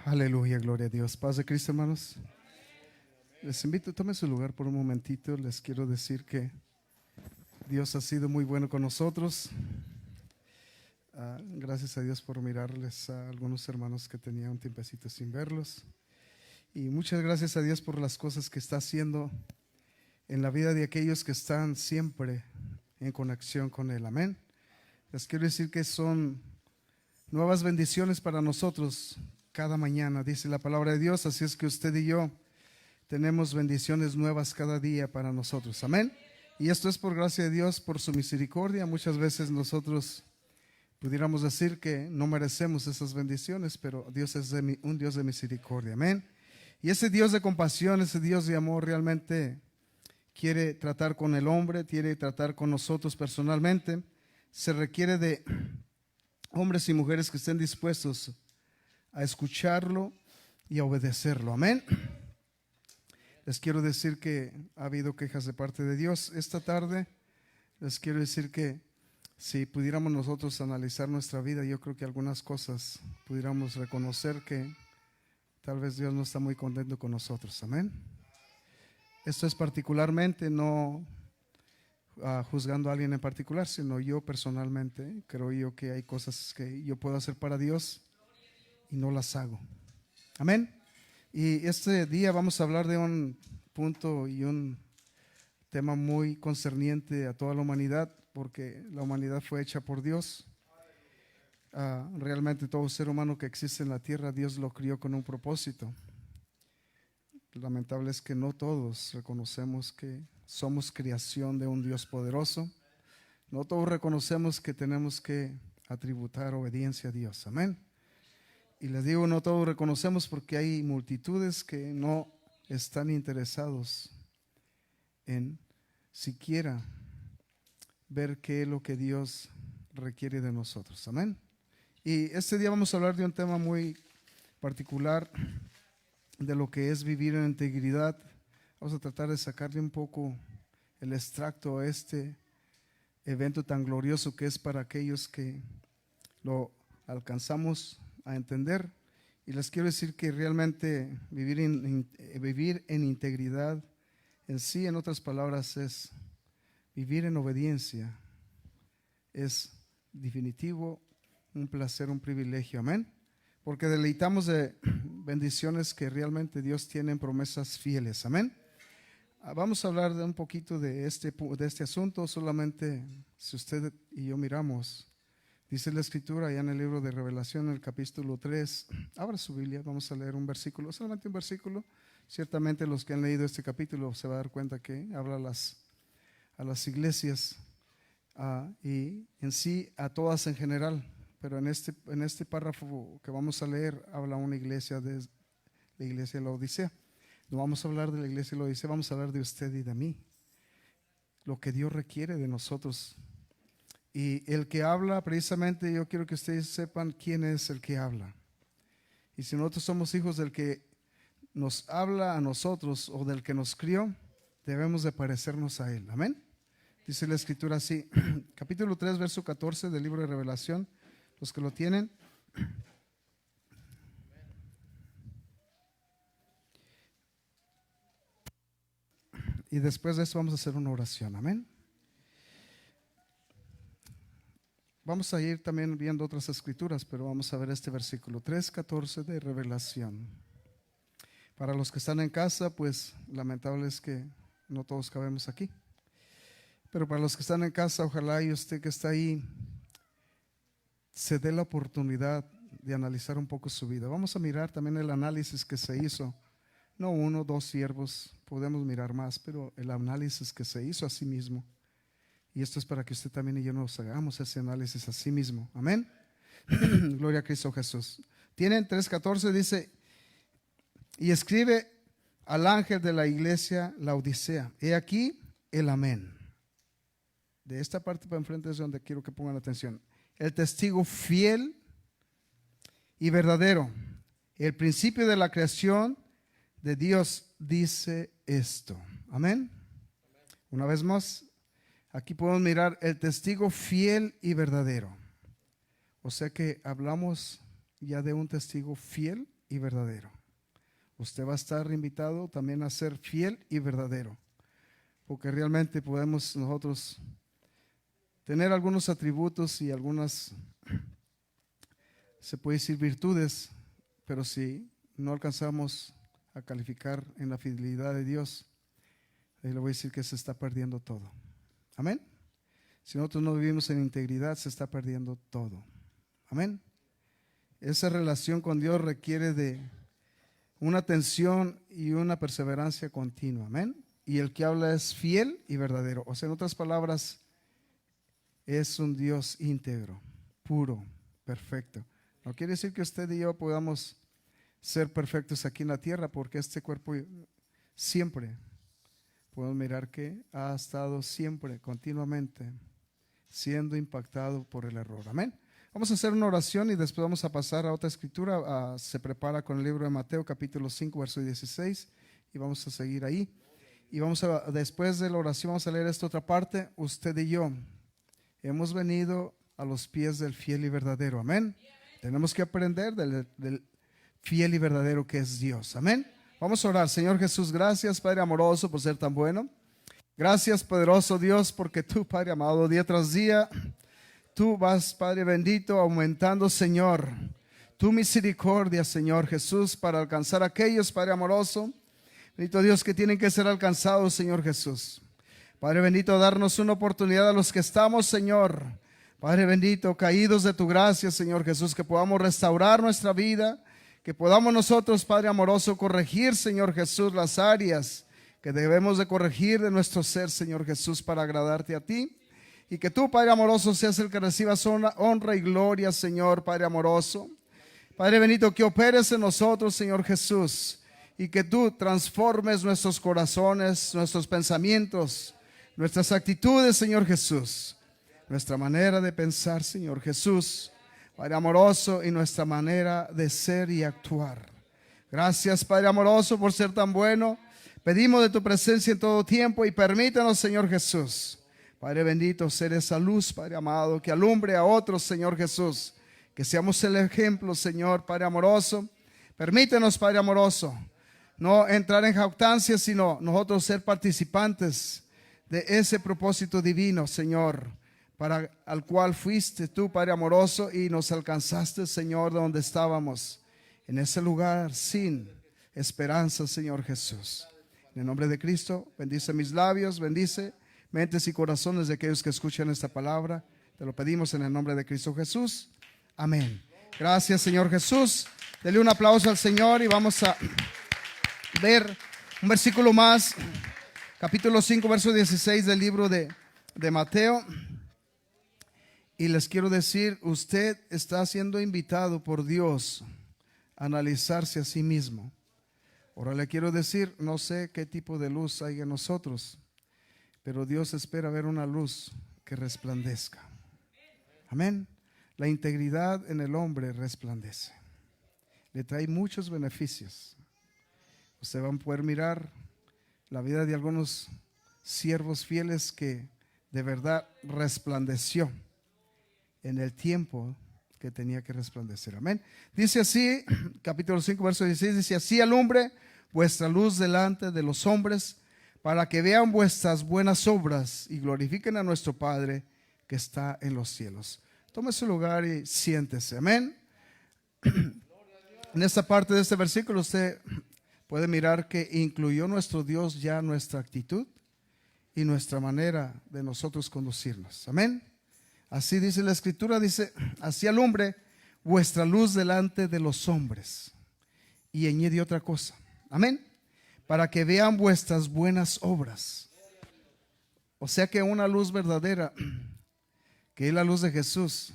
Aleluya, gloria a Dios. Paz de Cristo, hermanos. Les invito, tomen su lugar por un momentito. Les quiero decir que Dios ha sido muy bueno con nosotros. Gracias a Dios por mirarles a algunos hermanos que tenía un tiempecito sin verlos. Y muchas gracias a Dios por las cosas que está haciendo en la vida de aquellos que están siempre en conexión con Él. Amén. Les quiero decir que son nuevas bendiciones para nosotros cada mañana, dice la palabra de Dios. Así es que usted y yo tenemos bendiciones nuevas cada día para nosotros. Amén. Y esto es por gracia de Dios, por su misericordia. Muchas veces nosotros pudiéramos decir que no merecemos esas bendiciones, pero Dios es un Dios de misericordia. Amén. Y ese Dios de compasión, ese Dios de amor realmente quiere tratar con el hombre, quiere tratar con nosotros personalmente. Se requiere de hombres y mujeres que estén dispuestos a escucharlo y a obedecerlo. Amén. Les quiero decir que ha habido quejas de parte de Dios. Esta tarde les quiero decir que si pudiéramos nosotros analizar nuestra vida, yo creo que algunas cosas pudiéramos reconocer que tal vez Dios no está muy contento con nosotros. Amén. Esto es particularmente no juzgando a alguien en particular, sino yo personalmente creo yo que hay cosas que yo puedo hacer para Dios y no las hago. Amén. Y este día vamos a hablar de un punto y un tema muy concerniente a toda la humanidad, porque la humanidad fue hecha por Dios. Realmente todo ser humano que existe en la tierra, Dios lo crió con un propósito. Lamentable es que no todos reconocemos que somos creación de un Dios poderoso. No todos reconocemos que tenemos que atributar obediencia a Dios. Amén. Y les digo, no todos reconocemos porque hay multitudes que no están interesados en siquiera ver qué es lo que Dios requiere de nosotros. Amén. Y este día vamos a hablar de un tema muy particular, de lo que es vivir en integridad. Vamos a tratar de sacarle un poco el extracto a este evento tan glorioso que es para aquellos que lo alcanzamos a entender. Y les quiero decir que realmente vivir en integridad en sí, en otras palabras, es vivir en obediencia. Es definitivo un placer, un privilegio. Amén. Porque deleitamos de bendiciones que realmente Dios tiene en promesas fieles. Amén. Vamos a hablar de un poquito de este asunto. Solamente si usted y yo miramos, dice la Escritura allá en el libro de Revelación, en el capítulo 3. Abra su Biblia, vamos a leer un versículo, solamente un versículo. Ciertamente los que han leído este capítulo se va a dar cuenta que habla a las iglesias y en sí a todas en general. Pero en este párrafo que vamos a leer habla una iglesia, de la iglesia de la Odisea. No vamos a hablar de la iglesia de la Odisea, vamos a hablar de usted y de mí. Lo que Dios requiere de nosotros. Y el que habla, precisamente yo quiero que ustedes sepan quién es el que habla. Y si nosotros somos hijos del que nos habla a nosotros o del que nos crió, debemos de parecernos a Él. Amén. Dice la Escritura así, capítulo 3, verso 14 del libro de Revelación. Los que lo tienen. Y después de eso vamos a hacer una oración. Amén. Vamos a ir también viendo otras escrituras, pero vamos a ver este versículo 3:14 de Revelación. Para los que están en casa, pues lamentable es que no todos cabemos aquí. Pero para los que están en casa, ojalá y usted que está ahí se dé la oportunidad de analizar un poco su vida. Vamos a mirar también el análisis que se hizo. No 1, 2 siervos, podemos mirar más, pero el análisis que se hizo a sí mismo. Y esto es para que usted también y yo nos hagamos ese análisis a sí mismo. Amén. Gloria a Cristo Jesús. Tienen 3:14, dice, y escribe al ángel de la iglesia Laodicea, he aquí el amén. De esta parte para enfrente es donde quiero que pongan atención. El testigo fiel y verdadero, el principio de la creación de Dios dice esto. Amén. Una vez más, aquí podemos mirar el testigo fiel y verdadero. O sea que hablamos ya de un testigo fiel y verdadero. Usted va a estar invitado también a ser fiel y verdadero, porque realmente podemos nosotros tener algunos atributos y algunas, se puede decir, virtudes, pero si no alcanzamos a calificar en la fidelidad de Dios, le voy a decir que se está perdiendo todo. Amén. Si nosotros no vivimos en integridad, se está perdiendo todo. Amén. Esa relación con Dios requiere de una atención y una perseverancia continua. Amén. Y el que habla es fiel y verdadero. O sea, en otras palabras, es un Dios íntegro, puro, perfecto. No quiere decir que usted y yo podamos ser perfectos aquí en la tierra, porque este cuerpo siempre podemos mirar que ha estado siempre, continuamente, siendo impactado por el error. Amén. Vamos a hacer una oración y después vamos a pasar a otra escritura. Se prepara con el libro de Mateo, capítulo 5, verso 16, y vamos a seguir ahí. Y después de la oración, vamos a leer esta otra parte. Usted y yo hemos venido a los pies del fiel y verdadero. Amén. Tenemos que aprender del fiel y verdadero que es Dios. Amén. Vamos a orar. Señor Jesús, gracias, Padre amoroso, por ser tan bueno. Gracias, poderoso Dios, porque tú, Padre amado, día tras día, tú vas, Padre bendito, aumentando, Señor, tu misericordia, Señor Jesús, para alcanzar a aquellos, Padre amoroso, bendito Dios, que tienen que ser alcanzados, Señor Jesús. Padre bendito, darnos una oportunidad a los que estamos, Señor, Padre bendito, caídos de tu gracia, Señor Jesús, que podamos restaurar nuestra vida, que podamos nosotros, Padre amoroso, corregir, Señor Jesús, las áreas que debemos de corregir de nuestro ser, Señor Jesús, para agradarte a ti. Y que tú, Padre amoroso, seas el que recibas honra y gloria, Señor, Padre amoroso. Padre bendito, que operes en nosotros, Señor Jesús, y que tú transformes nuestros corazones, nuestros pensamientos, nuestras actitudes, Señor Jesús, nuestra manera de pensar, Señor Jesús, Padre amoroso, y nuestra manera de ser y actuar. Gracias, Padre amoroso, por ser tan bueno. Pedimos de tu presencia en todo tiempo y permítanos, Señor Jesús, Padre bendito, ser esa luz, Padre amado, que alumbre a otros, Señor Jesús, que seamos el ejemplo, Señor, Padre amoroso. Permítanos, Padre amoroso, no entrar en jactancia, sino nosotros ser participantes de ese propósito divino, Señor, para al cual fuiste tú, Padre amoroso, y nos alcanzaste, Señor, de donde estábamos, en ese lugar sin esperanza, Señor Jesús. En el nombre de Cristo, bendice mis labios, bendice mentes y corazones de aquellos que escuchan esta palabra. Te lo pedimos en el nombre de Cristo Jesús. Amén. Gracias, Señor Jesús. Dele un aplauso al Señor y vamos a ver un versículo más. Capítulo 5, verso 16 del libro de Mateo. Y les quiero decir, usted está siendo invitado por Dios a analizarse a sí mismo. Ahora le quiero decir, no sé qué tipo de luz hay en nosotros, pero Dios espera ver una luz que resplandezca. Amén. La integridad en el hombre resplandece. Le trae muchos beneficios. Usted va a poder mirar la vida de algunos siervos fieles que de verdad resplandeció en el tiempo que tenía que resplandecer. Amén. Dice así, capítulo 5, verso 16, dice así: alumbre vuestra luz delante de los hombres, para que vean vuestras buenas obras y glorifiquen a nuestro Padre que está en los cielos. Tome su lugar y siéntese. Amén. En esta parte de este versículo usted puede mirar que incluyó nuestro Dios ya nuestra actitud y nuestra manera de nosotros conducirnos. Amén. Así dice la Escritura, dice, así alumbre vuestra luz delante de los hombres. Y añade otra cosa. Amén. Para que vean vuestras buenas obras. O sea que una luz verdadera, que es la luz de Jesús,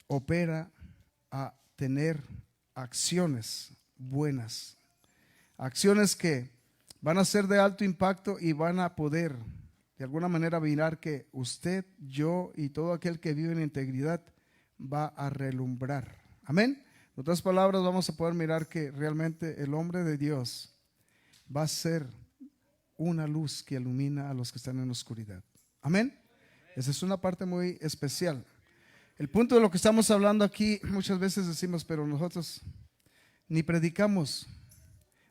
opera a tener acciones buenas. Acciones que van a ser de alto impacto y van a poder de alguna manera mirar que usted, yo y todo aquel que vive en integridad va a relumbrar. Amén. En otras palabras, vamos a poder mirar que realmente el hombre de Dios va a ser una luz que ilumina a los que están en la oscuridad. Amén. Esa es una parte muy especial. El punto de lo que estamos hablando aquí, muchas veces decimos, pero nosotros ni predicamos,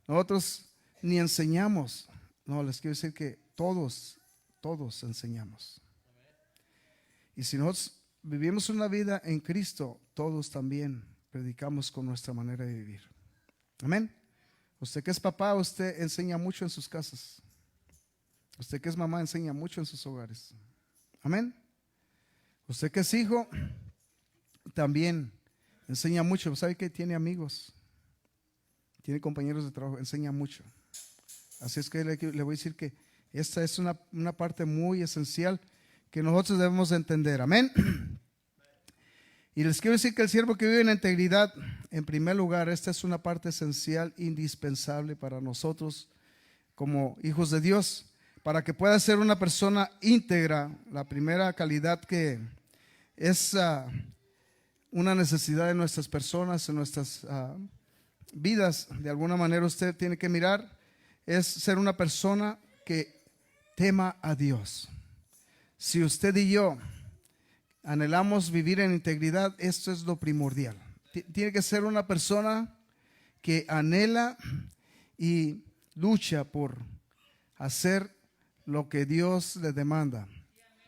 nosotros ni enseñamos. No, les quiero decir que todos enseñamos. Y si nosotros vivimos una vida en Cristo, todos también predicamos con nuestra manera de vivir. Amén. Usted que es papá, usted enseña mucho en sus casas. Usted que es mamá, enseña mucho en sus hogares. Amén. Usted que es hijo, también enseña mucho. ¿Sabe que tiene amigos? Tiene compañeros de trabajo, enseña mucho. Así es que le voy a decir que esta es una parte muy esencial que nosotros debemos entender. Amén. Y les quiero decir que el siervo que vive en integridad, en primer lugar, esta es una parte esencial, indispensable para nosotros como hijos de Dios, para que pueda ser una persona íntegra. La primera calidad que es una necesidad de nuestras personas, en nuestras vidas, de alguna manera usted tiene que mirar, es ser una persona que tema a Dios. Si usted y yo anhelamos vivir en integridad, esto es lo primordial. Tiene que ser una persona que anhela y lucha por hacer lo que Dios le demanda,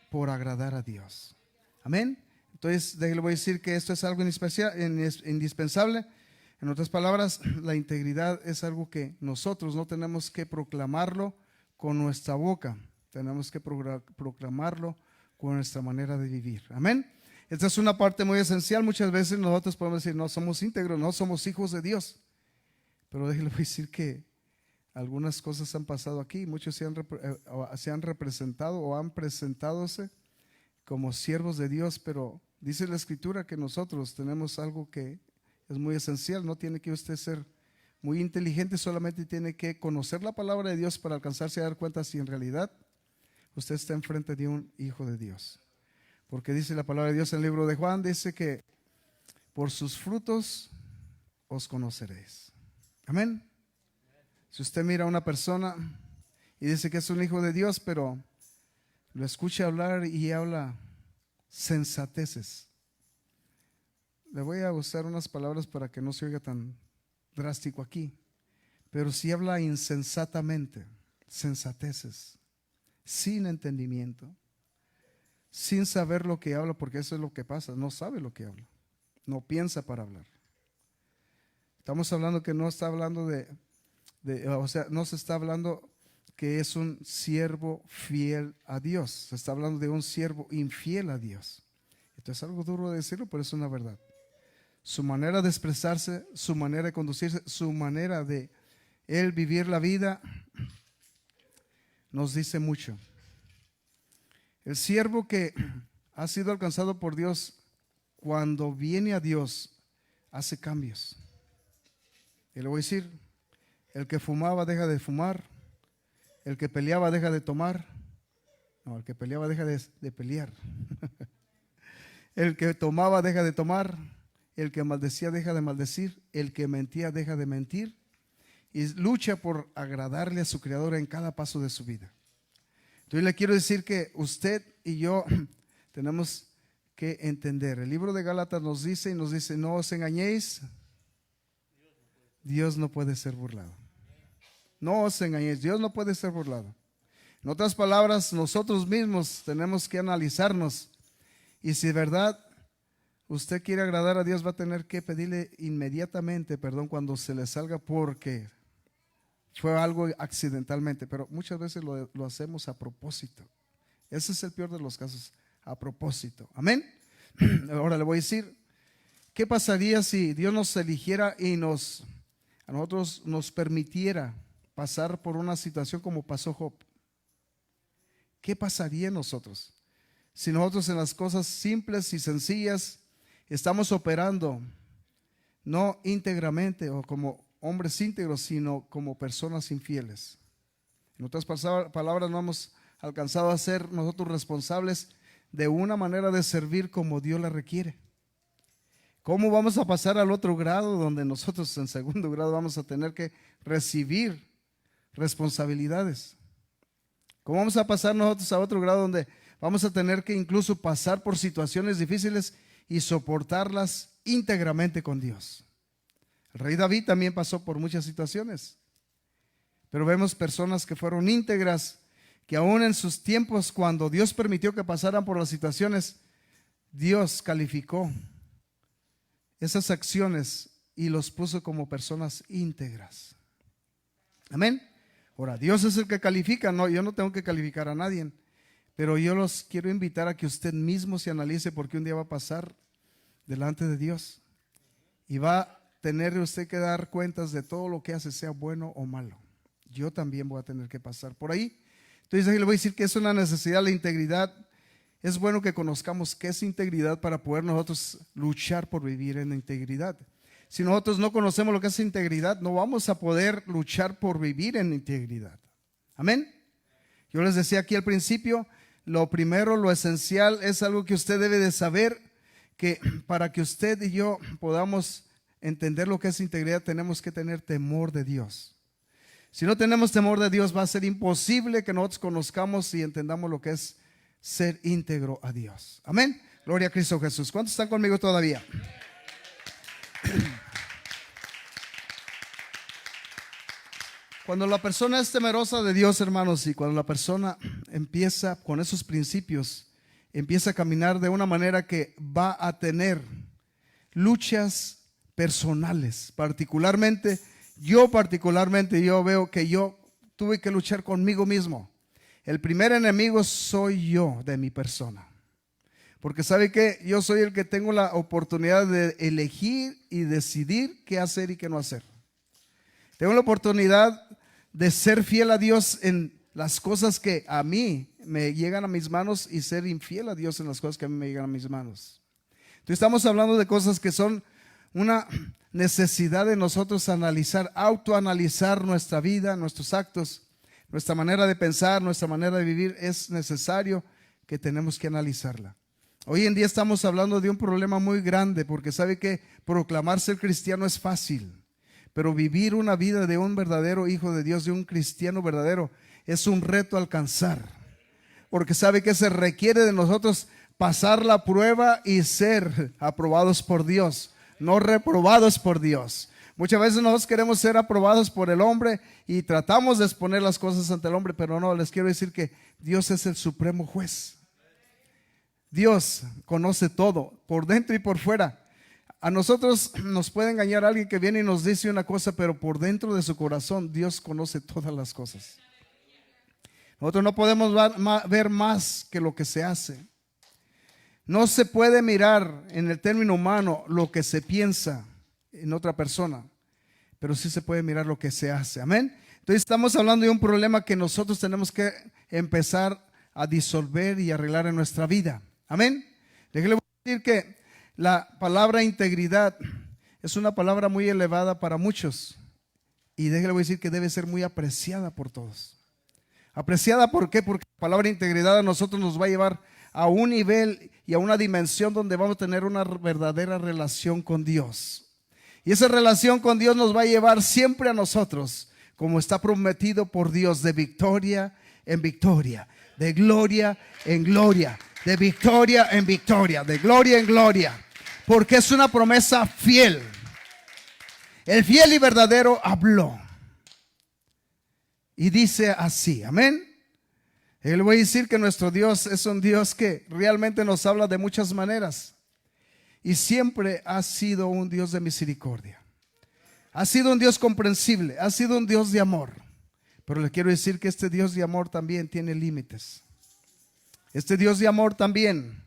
por agradar a Dios. Amén. Entonces, le voy a decir que esto es algo indispensable. En otras palabras, la integridad es algo que nosotros no tenemos que proclamarlo con nuestra boca, tenemos que proclamarlo con nuestra manera de vivir. Amén. Esta es una parte muy esencial. Muchas veces nosotros podemos decir, no somos íntegros, no somos hijos de Dios. Pero déjenme decir que algunas cosas han pasado aquí. Muchos se han representado o han presentadose como siervos de Dios, pero dice la Escritura que nosotros tenemos algo que es muy esencial. No tiene que usted ser muy inteligente, solamente tiene que conocer la palabra de Dios para alcanzarse a dar cuenta si en realidad usted está enfrente de un hijo de Dios. Porque dice la palabra de Dios en el libro de Juan, dice que por sus frutos os conoceréis. Amén. Si usted mira a una persona y dice que es un hijo de Dios, pero lo escucha hablar y habla sensateces. Le voy a usar unas palabras para que no se oiga tan drástico aquí. Pero si habla insensatamente, sensateces, sin entendimiento, sin saber lo que habla, porque eso es lo que pasa, no sabe lo que habla, no piensa para hablar. Estamos hablando que no está hablando no se está hablando que es un siervo fiel a Dios, se está hablando de un siervo infiel a Dios. Esto es algo duro de decirlo, pero es una verdad. Su manera de expresarse, su manera de conducirse, su manera de él vivir la vida, nos dice mucho. El siervo que ha sido alcanzado por Dios, cuando viene a Dios, hace cambios. Y le voy a decir, el que fumaba deja de fumar, el que peleaba deja de tomar, no, el que peleaba deja de pelear, el que tomaba deja de tomar, el que maldecía deja de maldecir, el que mentía deja de mentir, y lucha por agradarle a su Creador en cada paso de su vida. Entonces le quiero decir que usted y yo tenemos que entender. El libro de Gálatas nos dice, no os engañéis, Dios no puede ser burlado. No os engañéis, Dios no puede ser burlado. En otras palabras, nosotros mismos tenemos que analizarnos, y si de verdad usted quiere agradar a Dios, va a tener que pedirle inmediatamente perdón cuando se le salga, porque fue algo accidentalmente, pero muchas veces lo hacemos a propósito. Ese es el peor de los casos, a propósito. Amén. Ahora le voy a decir, ¿qué pasaría si Dios nos eligiera y a nosotros nos permitiera pasar por una situación como pasó Job? ¿Qué pasaría en nosotros si nosotros en las cosas simples y sencillas estamos operando no íntegramente o como hombres íntegros, sino como personas infieles? En otras palabras, no hemos alcanzado a ser nosotros responsables de una manera de servir como Dios la requiere. ¿Cómo vamos a pasar al otro grado, donde nosotros en segundo grado vamos a tener que recibir responsabilidades? ¿Cómo vamos a pasar nosotros a otro grado donde vamos a tener que incluso pasar por situaciones difíciles y soportarlas íntegramente con Dios? El rey David también pasó por muchas situaciones, pero vemos personas que fueron íntegras, que aún en sus tiempos, cuando Dios permitió que pasaran por las situaciones, Dios calificó esas acciones y los puso como personas íntegras. Amén. Ahora, Dios es el que califica, no, yo no tengo que calificar a nadie, pero yo los quiero invitar a que usted mismo se analice, porque un día va a pasar delante de Dios y va a tener usted que dar cuentas de todo lo que hace, sea bueno o malo. Yo también voy a tener que pasar por ahí. Entonces ahí le voy a decir que es una necesidad la integridad. Es bueno que conozcamos qué es integridad para poder nosotros luchar por vivir en integridad. Si nosotros no conocemos lo que es integridad, no vamos a poder luchar por vivir en integridad. Amén. Yo les decía aquí al principio, lo primero, lo esencial es algo que usted debe de saber, que para que usted y yo podamos entender lo que es integridad, tenemos que tener temor de Dios. Si no tenemos temor de Dios, va a ser imposible que nosotros conozcamos y entendamos lo que es ser íntegro a Dios. Amén. Gloria a Cristo Jesús. ¿Cuántos están conmigo todavía? Cuando la persona es temerosa de Dios, hermanos, y cuando la persona empieza con esos principios, empieza a caminar de una manera que va a tener luchas personales. Particularmente yo veo que yo tuve que luchar conmigo mismo. El primer enemigo soy yo de mi persona. Porque sabe que yo soy el que tengo la oportunidad de elegir y decidir qué hacer y qué no hacer. Tengo la oportunidad de ser fiel a Dios en las cosas que a mí me llegan a mis manos y ser infiel a Dios en las cosas que a mí me llegan a mis manos. Entonces estamos hablando de cosas que son una necesidad de nosotros analizar, autoanalizar nuestra vida, nuestros actos, nuestra manera de pensar, nuestra manera de vivir. Es necesario que tenemos que analizarla. Hoy en día estamos hablando de un problema muy grande, porque sabe que proclamar ser cristiano es fácil, pero vivir una vida de un verdadero hijo de Dios, de un cristiano verdadero, es un reto a alcanzar, porque sabe que se requiere de nosotros pasar la prueba y ser aprobados por Dios, no reprobados por Dios. Muchas veces nosotros queremos ser aprobados por el hombre y tratamos de exponer las cosas ante el hombre, pero no, les quiero decir que Dios es el supremo juez. Dios conoce todo, por dentro y por fuera. A nosotros nos puede engañar alguien que viene y nos dice una cosa, pero por dentro de su corazón Dios conoce todas las cosas. Nosotros no podemos ver más que lo que se hace. No se puede mirar en el término humano lo que se piensa en otra persona, pero sí se puede mirar lo que se hace. Amén. Entonces estamos hablando de un problema que nosotros tenemos que empezar a disolver y arreglar en nuestra vida. Amén. Déjale decir que la palabra integridad es una palabra muy elevada para muchos, y déjale decir que debe ser muy apreciada por todos. Apreciada, ¿por qué? Porque la palabra integridad a nosotros nos va a llevar a un nivel y a una dimensión donde vamos a tener una verdadera relación con Dios. Y esa relación con Dios nos va a llevar siempre a nosotros, como está prometido por Dios, de victoria en victoria, de gloria en gloria, de victoria en victoria, de gloria en gloria, porque es una promesa fiel. El fiel y verdadero habló y dice así, amén. Le voy a decir que nuestro Dios es un Dios que realmente nos habla de muchas maneras, y siempre ha sido un Dios de misericordia. Ha sido un Dios comprensible, ha sido un Dios de amor. Pero le quiero decir que este Dios de amor también tiene límites. Este Dios de amor también,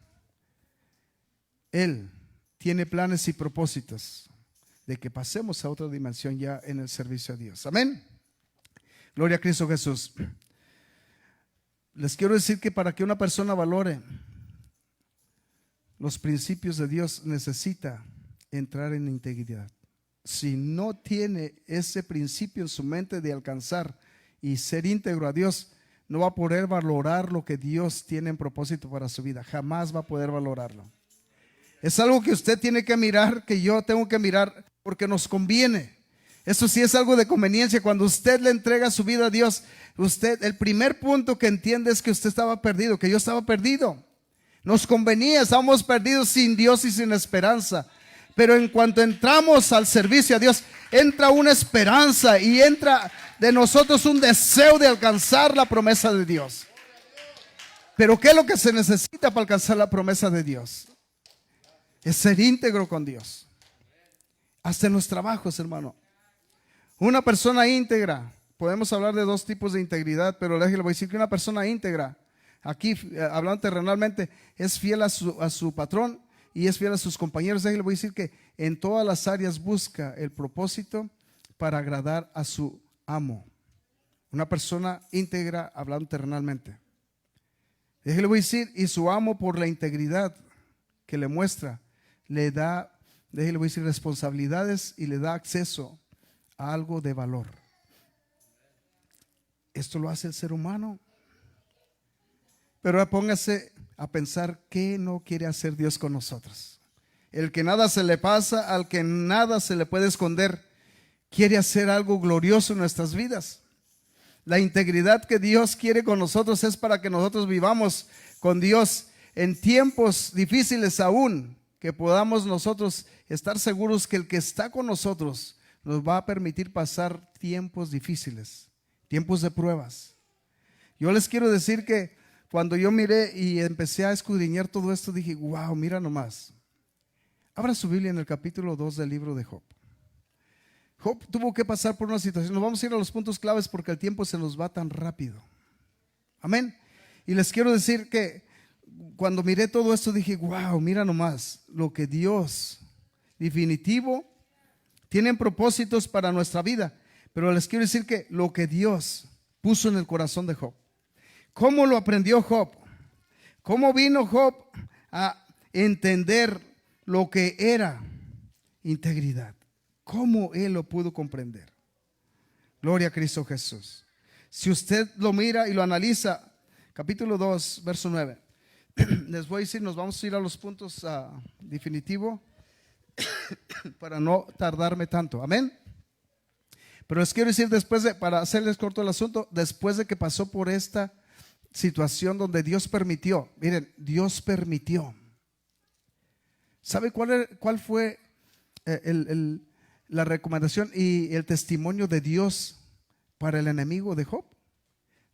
Él tiene planes y propósitos de que pasemos a otra dimensión ya en el servicio a Dios. Amén. Gloria a Cristo Jesús. Les quiero decir que para que una persona valore los principios de Dios, necesita entrar en integridad. Si no tiene ese principio en su mente de alcanzar y ser íntegro a Dios, no va a poder valorar lo que Dios tiene en propósito para su vida. Jamás va a poder valorarlo. Es algo que usted tiene que mirar, que yo tengo que mirar, porque nos conviene. Eso sí es algo de conveniencia. Cuando usted le entrega su vida a Dios, usted, el primer punto que entiende es que usted estaba perdido, que yo estaba perdido. Nos convenía, estábamos perdidos sin Dios y sin esperanza. Pero en cuanto entramos al servicio a Dios, entra una esperanza y entra de nosotros un deseo de alcanzar la promesa de Dios. Pero ¿qué es lo que se necesita para alcanzar la promesa de Dios? Es ser íntegro con Dios. Hasta en los trabajos, hermano. Una persona íntegra, podemos hablar de dos tipos de integridad, pero le voy a decir que una persona íntegra, aquí hablando terrenalmente, es fiel a su patrón y es fiel a sus compañeros. Le voy a decir que en todas las áreas busca el propósito para agradar a su amo. Una persona íntegra hablando terrenalmente. Le voy a decir, y su amo, por la integridad que le muestra, le da, le voy a decir, responsabilidades y le da acceso a algo de valor. Esto lo hace el ser humano. Pero ahora póngase a pensar qué no quiere hacer Dios con nosotros. El que nada se le pasa, al que nada se le puede esconder, quiere hacer algo glorioso en nuestras vidas. La integridad que Dios quiere con nosotros es para que nosotros vivamos con Dios en tiempos difíciles aún, que podamos nosotros estar seguros que el que está con nosotros nos va a permitir pasar tiempos difíciles, tiempos de pruebas. Yo les quiero decir que cuando yo miré y empecé a escudriñar todo esto, dije, wow, mira nomás. Abra su Biblia en el capítulo 2 del libro de Job. Job tuvo que pasar por una situación. Nos vamos a ir a los puntos claves porque el tiempo se nos va tan rápido. Amén. Y les quiero decir que cuando miré todo esto dije, wow, mira nomás lo que Dios definitivo tiene propósitos para nuestra vida. Pero les quiero decir que lo que Dios puso en el corazón de Job. ¿Cómo lo aprendió Job? ¿Cómo vino Job a entender lo que era integridad? ¿Cómo él lo pudo comprender? Gloria a Cristo Jesús. Si usted lo mira y lo analiza, capítulo 2, verso 9. Les voy a decir, nos vamos a ir a los puntos definitivos para no tardarme tanto. Amén. Pero les quiero decir para hacerles corto el asunto, después de que pasó por esta situación donde Dios permitió. Miren, Dios permitió. ¿Sabe cuál fue la recomendación y el testimonio de Dios para el enemigo de Job?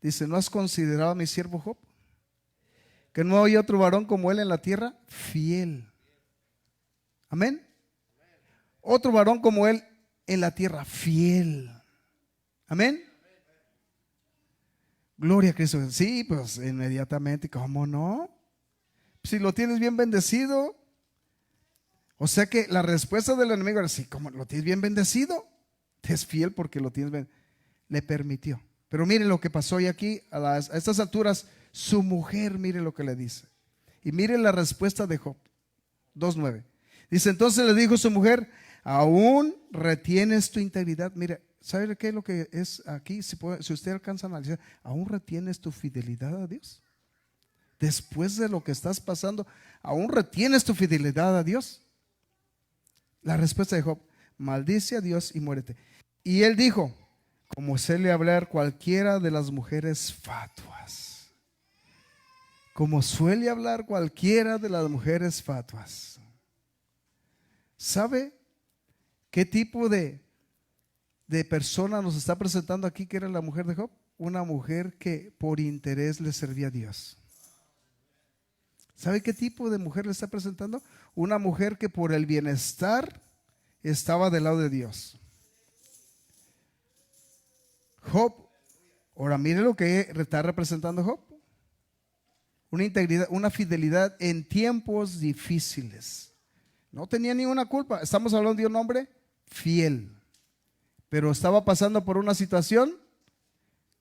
Dice, ¿no has considerado a mi siervo Job? Que no hay otro varón como él en la tierra, fiel. Amén. Otro varón como él en la tierra, fiel. Amén. Gloria a Cristo. Sí, pues inmediatamente, ¿cómo no? Si lo tienes bien bendecido. O sea que la respuesta del enemigo era así, ¿cómo lo tienes bien bendecido? Te es fiel porque lo tienes bien. Le permitió. Pero miren lo que pasó y aquí a estas alturas, su mujer, miren lo que le dice. Y miren la respuesta de Job 2:9. Dice, entonces le dijo su mujer, aún retienes tu integridad. Mire, ¿sabe qué es lo que es aquí? Si usted alcanza a analizar, ¿aún retienes tu fidelidad a Dios? Después de lo que estás pasando, ¿aún retienes tu fidelidad a Dios? La respuesta de Job, maldice a Dios y muérete. Y él dijo, como suele hablar cualquiera de las mujeres fatuas. Como suele hablar cualquiera de las mujeres fatuas. ¿Sabe qué tipo de persona nos está presentando aquí que era la mujer de Job? Una mujer que por interés le servía a Dios. ¿Sabe qué tipo de mujer le está presentando? Una mujer que por el bienestar estaba del lado de Dios. Job, ahora mire lo que está representando Job. Una integridad, una fidelidad en tiempos difíciles. No tenía ninguna culpa. Estamos hablando de un hombre fiel, pero estaba pasando por una situación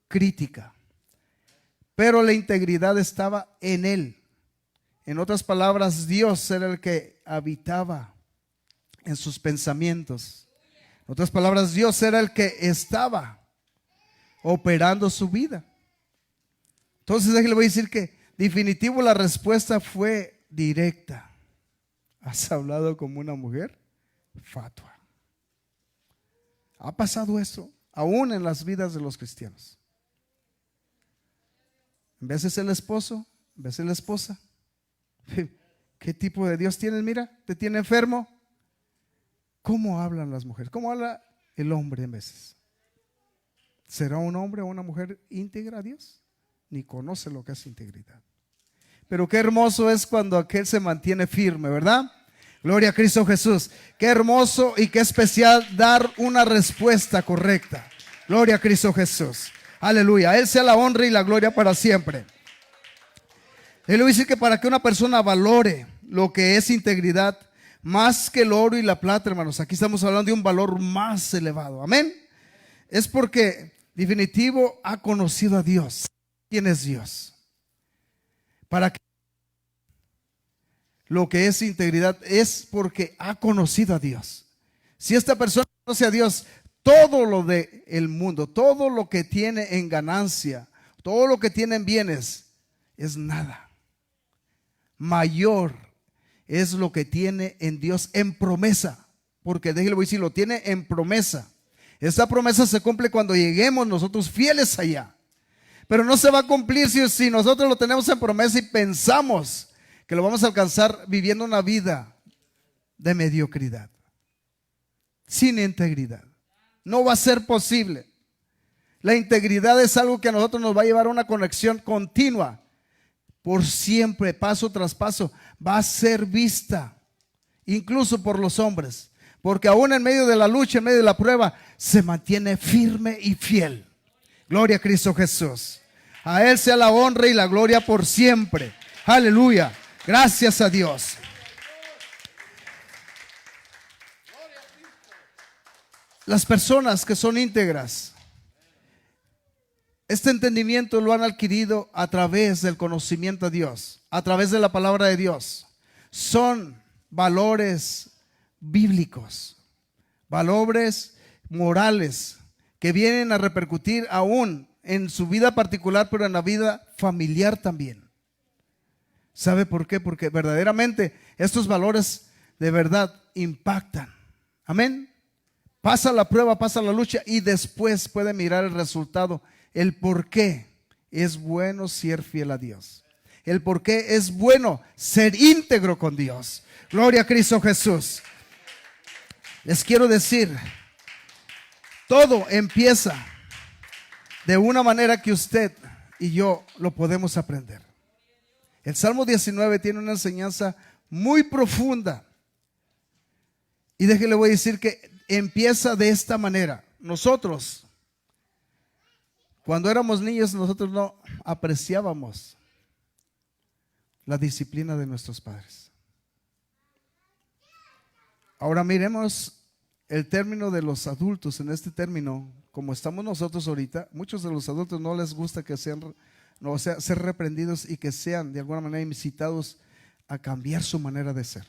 crítica. Pero la integridad estaba en él. En otras palabras, Dios era el que habitaba en sus pensamientos. En otras palabras, Dios era el que estaba operando su vida. Entonces, le voy a decir que definitivo la respuesta fue directa. ¿Has hablado como una mujer fatua? ¿Ha pasado eso aún en las vidas de los cristianos? En vez de ser el esposo, en vez de ser la esposa. ¿Qué tipo de Dios tienes? Mira, te tiene enfermo. ¿Cómo hablan las mujeres? ¿Cómo habla el hombre en veces? ¿Será un hombre o una mujer íntegra a Dios? Ni conoce lo que es integridad. Pero qué hermoso es cuando aquel se mantiene firme, ¿verdad? Gloria a Cristo Jesús. Qué hermoso y qué especial dar una respuesta correcta. Gloria a Cristo Jesús. Aleluya. A Él sea la honra y la gloria para siempre. Él lo dice que para que una persona valore lo que es integridad, más que el oro y la plata, hermanos, aquí estamos hablando de un valor más elevado. Amén. Es porque definitivo ha conocido a Dios. ¿Quién es Dios? Para que lo que es integridad es porque ha conocido a Dios. Si esta persona conoce a Dios, todo lo del mundo, todo lo que tiene en ganancia, todo lo que tiene en bienes, es nada. Mayor es lo que tiene en Dios en promesa, porque déjelo decir, lo tiene en promesa. Esta promesa se cumple cuando lleguemos nosotros fieles allá, pero no se va a cumplir si nosotros lo tenemos en promesa y pensamos que lo vamos a alcanzar viviendo una vida de mediocridad, sin integridad. No va a ser posible. La integridad es algo que a nosotros nos va a llevar a una conexión continua, por siempre, paso tras paso. Va a ser vista incluso por los hombres, porque aún en medio de la lucha, en medio de la prueba, se mantiene firme y fiel. Gloria a Cristo Jesús. A Él sea la honra y la gloria por siempre. Aleluya. Gracias a Dios. Las personas que son íntegras, este entendimiento lo han adquirido a través del conocimiento de Dios, a través de la palabra de Dios. Son valores bíblicos, valores morales que vienen a repercutir aún en su vida particular, pero en la vida familiar también. ¿Sabe por qué? Porque verdaderamente estos valores de verdad impactan. Amén. Pasa la prueba, pasa la lucha y después puede mirar el resultado, el por qué es bueno ser fiel a Dios, el por qué es bueno ser íntegro con Dios. Gloria a Cristo Jesús. Les quiero decir, todo empieza de una manera que usted y yo lo podemos aprender. El Salmo 19 tiene una enseñanza muy profunda. Y déjele, voy a decir que empieza de esta manera. Nosotros, cuando éramos niños, nosotros no apreciábamos la disciplina de nuestros padres. Ahora miremos el término de los adultos. En este término, como estamos nosotros ahorita, muchos de los adultos no les gusta que sean, no, o sea, ser reprendidos y que sean de alguna manera incitados a cambiar su manera de ser.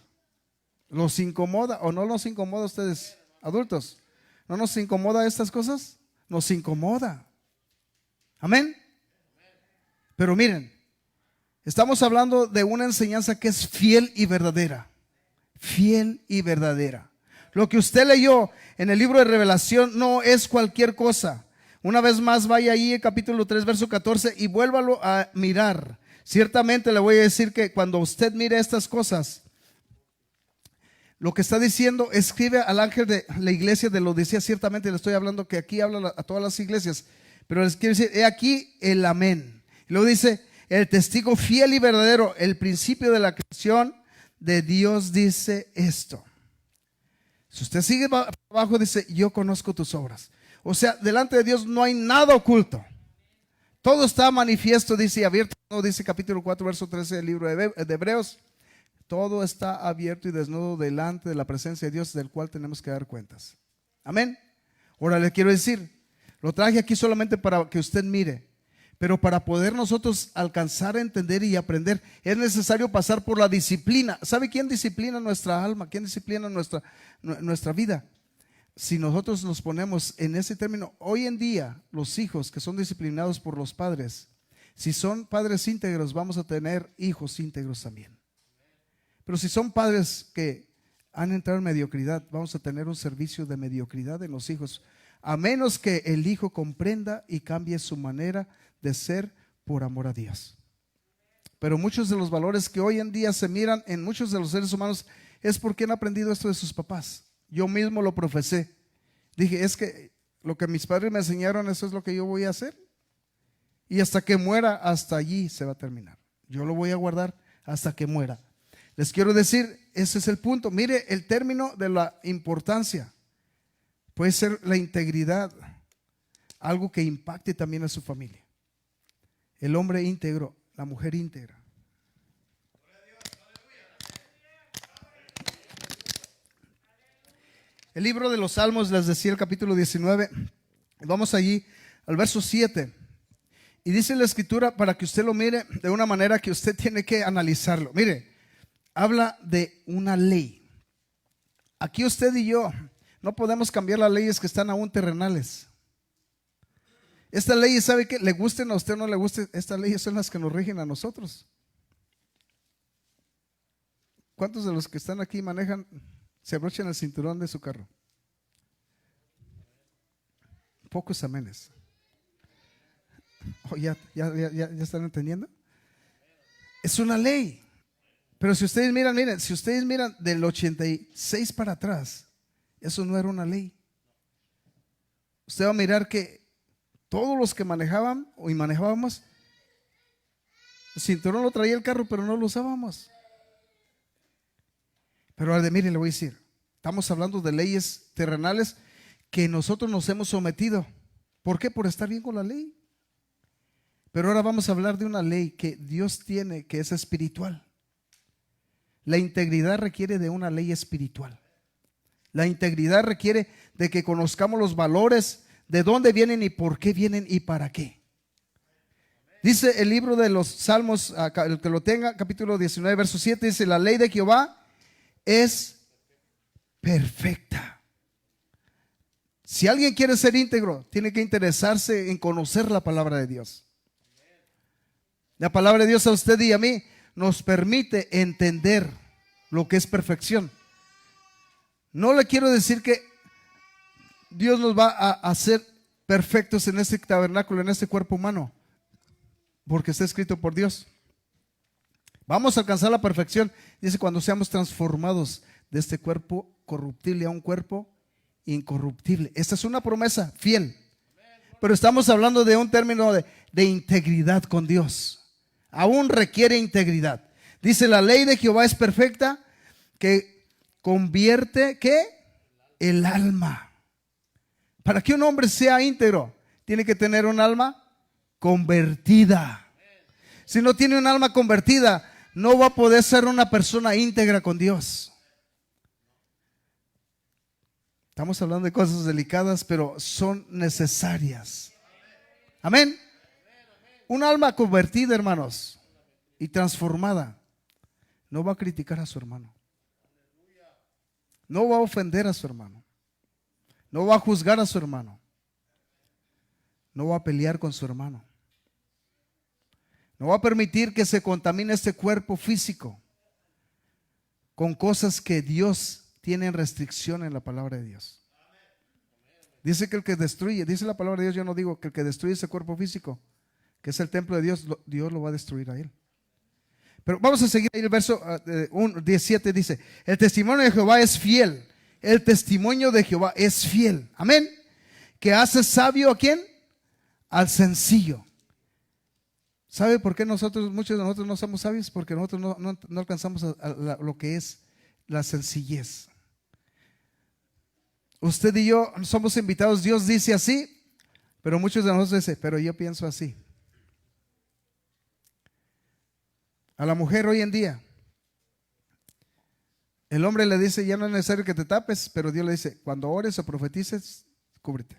¿Los incomoda o no los incomoda a ustedes, adultos? ¿No nos incomoda estas cosas? Nos incomoda. Amén. Pero miren, estamos hablando de una enseñanza que es fiel y verdadera. Fiel y verdadera. Lo que usted leyó en el libro de Revelación no es cualquier cosa. Una vez más, vaya ahí en capítulo 3, verso 14 y vuélvalo a mirar. Ciertamente le voy a decir que cuando usted mire estas cosas, lo que está diciendo, escribe al ángel de la iglesia de Laodicea. Ciertamente le estoy hablando que aquí habla a todas las iglesias, pero les quiero decir, he aquí el amén. Y luego dice, el testigo fiel y verdadero, el principio de la creación de Dios dice esto. Si usted sigue abajo, dice, yo conozco tus obras. O sea, delante de Dios no hay nada oculto. Todo está manifiesto, dice, y abierto. No, dice capítulo 4, verso 13 del libro de Hebreos. Todo está abierto y desnudo delante de la presencia de Dios, del cual tenemos que dar cuentas. Amén. Ahora le quiero decir, lo traje aquí solamente para que usted mire, pero para poder nosotros alcanzar a entender y aprender, es necesario pasar por la disciplina. ¿Sabe quién disciplina nuestra alma? ¿Quién disciplina nuestra vida? Si nosotros nos ponemos en ese término, hoy en día los hijos que son disciplinados por los padres, si son padres íntegros, vamos a tener hijos íntegros también. Pero si son padres que han entrado en mediocridad, vamos a tener un servicio de mediocridad en los hijos, a menos que el hijo comprenda y cambie su manera de ser por amor a Dios. Pero muchos de los valores que hoy en día se miran en muchos de los seres humanos es porque han aprendido esto de sus papás. Yo mismo lo profesé. Dije, es que lo que mis padres me enseñaron, eso es lo que yo voy a hacer. Y hasta que muera, hasta allí se va a terminar. Yo lo voy a guardar hasta que muera. Les quiero decir, ese es el punto. Mire el término de la importancia. Puede ser la integridad, algo que impacte también a su familia. El hombre íntegro, la mujer íntegra. El libro de los Salmos, les decía, el capítulo 19. Vamos allí al verso 7. Y dice la escritura, para que usted lo mire de una manera que usted tiene que analizarlo. Mire, habla de una ley. Aquí usted y yo no podemos cambiar las leyes que están aún terrenales. Estas leyes, ¿sabe qué? Le gusten a usted o no le guste, estas leyes son las que nos rigen a nosotros. ¿Cuántos de los que están aquí manejan, se abrochan el cinturón de su carro? Pocos amenes. Oh, ¿ya están entendiendo? Es una ley. Pero si ustedes miran, miren, si ustedes miran del 86 para atrás, eso no era una ley. Usted va a mirar que todos los que manejaban y manejábamos, el cinturón lo traía el carro, pero no lo usábamos. Pero ahora, miren, le voy a decir, estamos hablando de leyes terrenales que nosotros nos hemos sometido. ¿Por qué? Por estar bien con la ley. Pero ahora vamos a hablar de una ley que Dios tiene, que es espiritual. La integridad requiere de una ley espiritual. La integridad requiere de que conozcamos los valores, de dónde vienen y por qué vienen y para qué. Dice el libro de los Salmos, el que lo tenga, capítulo 19, verso 7, dice: la ley de Jehová es perfecta. Si alguien quiere ser íntegro, tiene que interesarse en conocer la palabra de Dios. La palabra de Dios a usted y a mí nos permite entender lo que es perfección. No le quiero decir que Dios nos va a hacer perfectos en este tabernáculo, en este cuerpo humano, porque está escrito por Dios. Vamos a alcanzar la perfección, dice, cuando seamos transformados de este cuerpo corruptible a un cuerpo incorruptible. Esta es una promesa fiel, pero estamos hablando de un término de integridad con Dios. Aún requiere integridad. Dice: la ley de Jehová es perfecta, que convierte, ¿qué? El alma. Para que un hombre sea íntegro, tiene que tener un alma convertida. Si no tiene un alma convertida, no va a poder ser una persona íntegra con Dios. Estamos hablando de cosas delicadas, pero son necesarias. Amén. Un alma convertida, hermanos, y transformada, no va a criticar a su hermano. No va a ofender a su hermano. No va a juzgar a su hermano. No va a pelear con su hermano. No va a permitir que se contamine este cuerpo físico con cosas que Dios tiene en restricción en la palabra de Dios. Dice que el que destruye, dice la palabra de Dios, yo no digo que el que destruye ese cuerpo físico, que es el templo de Dios, Dios lo va a destruir a él. Pero vamos a seguir ahí el verso 17 dice: el testimonio de Jehová es fiel. El testimonio de Jehová es fiel. Amén. Que hace sabio ¿a quién? Al sencillo. ¿Sabe por qué muchos de nosotros no somos sabios? Porque nosotros no alcanzamos a lo que es la sencillez. Usted y yo somos invitados. Dios dice así, pero muchos de nosotros dicen: pero yo pienso así. A la mujer hoy en día, el hombre le dice: ya no es necesario que te tapes, pero Dios le dice: cuando ores o profetices, cúbrete.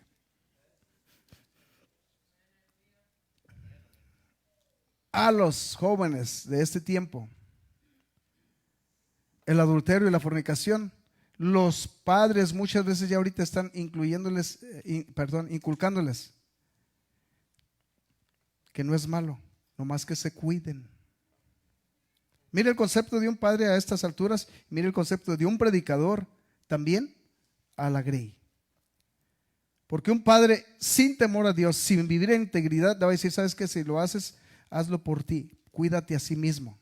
A los jóvenes de este tiempo, el adulterio y la fornicación, los padres muchas veces ya ahorita están inculcándoles que no es malo, nomás que se cuiden. Mire el concepto de un padre a estas alturas, mire el concepto de un predicador también a la grey. Porque un padre sin temor a Dios, sin vivir en integridad, le va a decir: ¿sabes qué? Si lo haces, hazlo por ti, cuídate a sí mismo.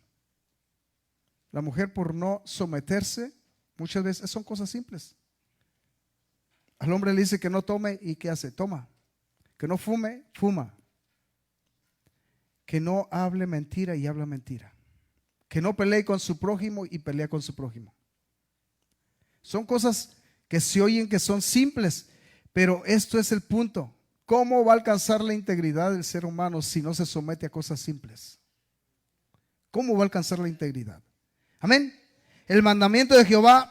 La mujer, por no someterse, muchas veces son cosas simples. Al hombre le dice que no tome y ¿qué hace? Toma. Que no fume, fuma. Que no hable mentira y habla mentira. Que no pelee con su prójimo y pelea con su prójimo. Son cosas que se oyen que son simples, pero esto es el punto. ¿Cómo va a alcanzar la integridad del ser humano si no se somete a cosas simples? ¿Cómo va a alcanzar la integridad? Amén. El mandamiento de Jehová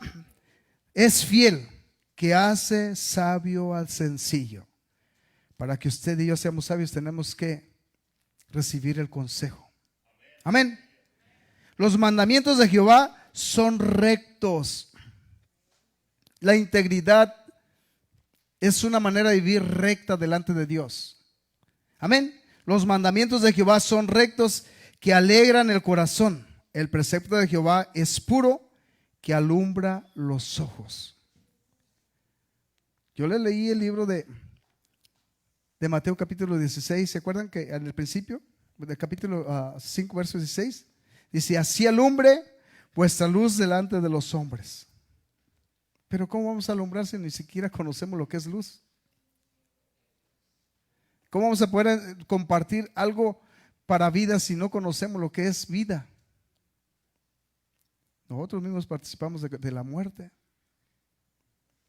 es fiel, que hace sabio al sencillo. Para que usted y yo seamos sabios tenemos que recibir el consejo. Amén. Los mandamientos de Jehová son rectos. La integridad es una manera de vivir recta delante de Dios. Amén. Los mandamientos de Jehová son rectos, que alegran el corazón. El precepto de Jehová es puro, que alumbra los ojos. Yo le leí el libro de Mateo capítulo 16. ¿Se acuerdan que en el principio del capítulo 5 verso 16 dice: así alumbre vuestra luz delante de los hombres? Pero ¿cómo vamos a alumbrar si ni siquiera conocemos lo que es luz? ¿Cómo vamos a poder compartir algo para vida si no conocemos lo que es vida? Nosotros mismos participamos de la muerte.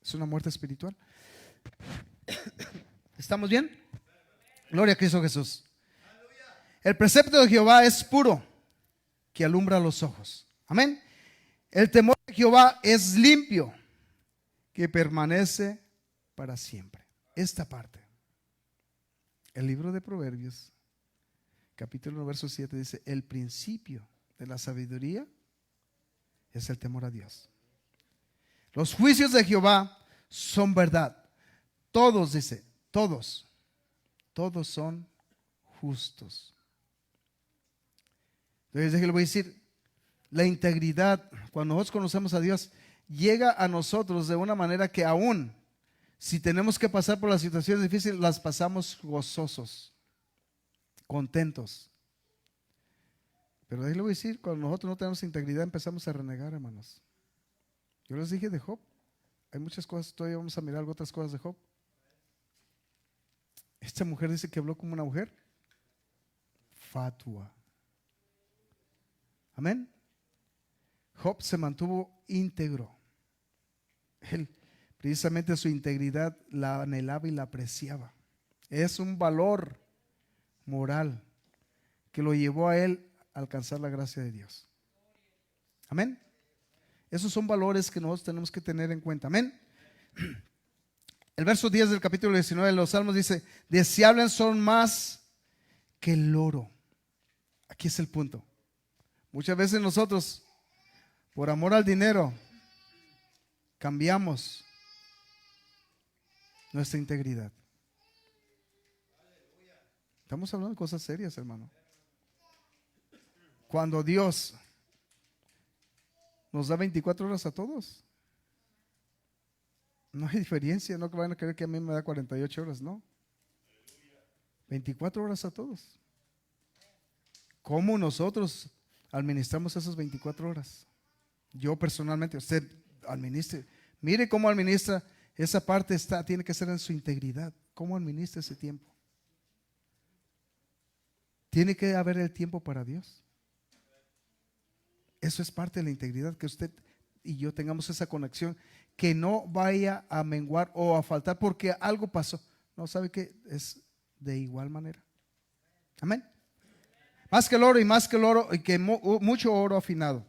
Es una muerte espiritual. ¿Estamos bien? Gloria a Cristo Jesús. El precepto de Jehová es puro, que alumbra los ojos. Amén. El temor de Jehová es limpio, que permanece para siempre. Esta parte. El libro de Proverbios, capítulo 1, verso 7 dice: el principio de la sabiduría es el temor a Dios. Los juicios de Jehová son verdad. Todos, dice, todos son justos. Entonces, déjale, voy a decir, la integridad, cuando nosotros conocemos a Dios, llega a nosotros de una manera que aún si tenemos que pasar por las situaciones difíciles, las pasamos gozosos, contentos. Pero déjale, voy a decir, cuando nosotros no tenemos integridad, empezamos a renegar, hermanos. Yo les dije de Job. Hay muchas cosas, todavía vamos a mirar otras cosas de Job. Esta mujer dice que habló como una mujer fatua. Amén. Job se mantuvo íntegro. Él, precisamente su integridad la anhelaba y la apreciaba. Es un valor moral que lo llevó a él a alcanzar la gracia de Dios. Amén. Esos son valores que nosotros tenemos que tener en cuenta. Amén. El verso 10 del capítulo 19 de los Salmos dice: deseables son más que el oro. Aquí es el punto. Muchas veces nosotros, por amor al dinero, cambiamos nuestra integridad. Estamos hablando de cosas serias, hermano. Cuando Dios nos da 24 horas a todos, no hay diferencia. No que vayan a creer que a mí me da 48 horas, no. 24 horas a todos. ¿Cómo nosotros administramos esas 24 horas? Yo personalmente, usted administre. Mire cómo administra. Esa parte tiene que ser en su integridad. ¿Cómo administra ese tiempo? Tiene que haber el tiempo para Dios. Eso es parte de la integridad, que usted y yo tengamos esa conexión, que no vaya a menguar o a faltar porque algo pasó. No, ¿sabe qué? Es de igual manera. Amén. Más que el oro, y más que el oro, y que mucho oro afinado,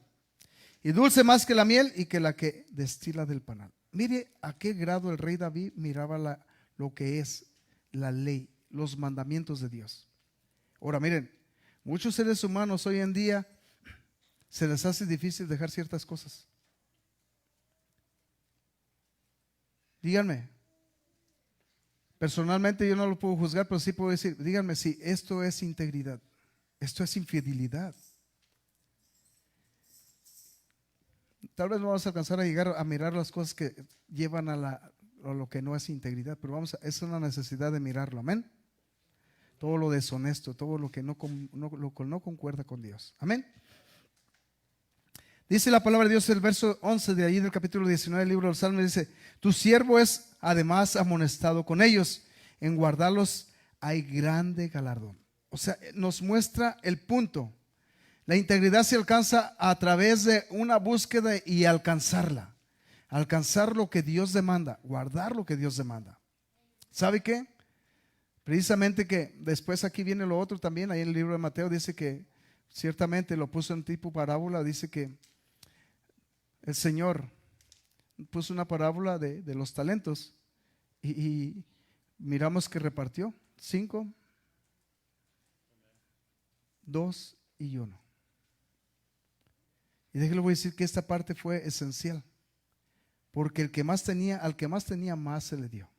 y dulce más que la miel, y que la que destila del panal. Mire a qué grado el rey David miraba lo que es la ley, los mandamientos de Dios. Ahora miren, muchos seres humanos hoy en día se les hace difícil dejar ciertas cosas. Díganme, personalmente yo no lo puedo juzgar, pero sí puedo decir, díganme si esto es integridad, esto es infidelidad. Tal vez no vamos a alcanzar a llegar a mirar las cosas que llevan a lo que no es integridad, pero es una necesidad de mirarlo, amén. Todo lo deshonesto, todo lo que no concuerda con Dios, amén. Dice la palabra de Dios, el verso 11 de ahí del capítulo 19 del libro del Salmo, dice: tu siervo es además amonestado con ellos, en guardarlos hay grande galardón. O sea, nos muestra el punto. La integridad se alcanza a través de una búsqueda y alcanzarla. Alcanzar lo que Dios demanda, guardar lo que Dios demanda. ¿Sabe qué? Precisamente que después aquí viene lo otro también, ahí en el libro de Mateo dice que ciertamente lo puso en tipo parábola, dice que el Señor puso una parábola de los talentos y miramos que repartió 5, 2 y 1. Y déjale, voy a decir que esta parte fue esencial, porque el que más tenía, al que más tenía, más se le dio.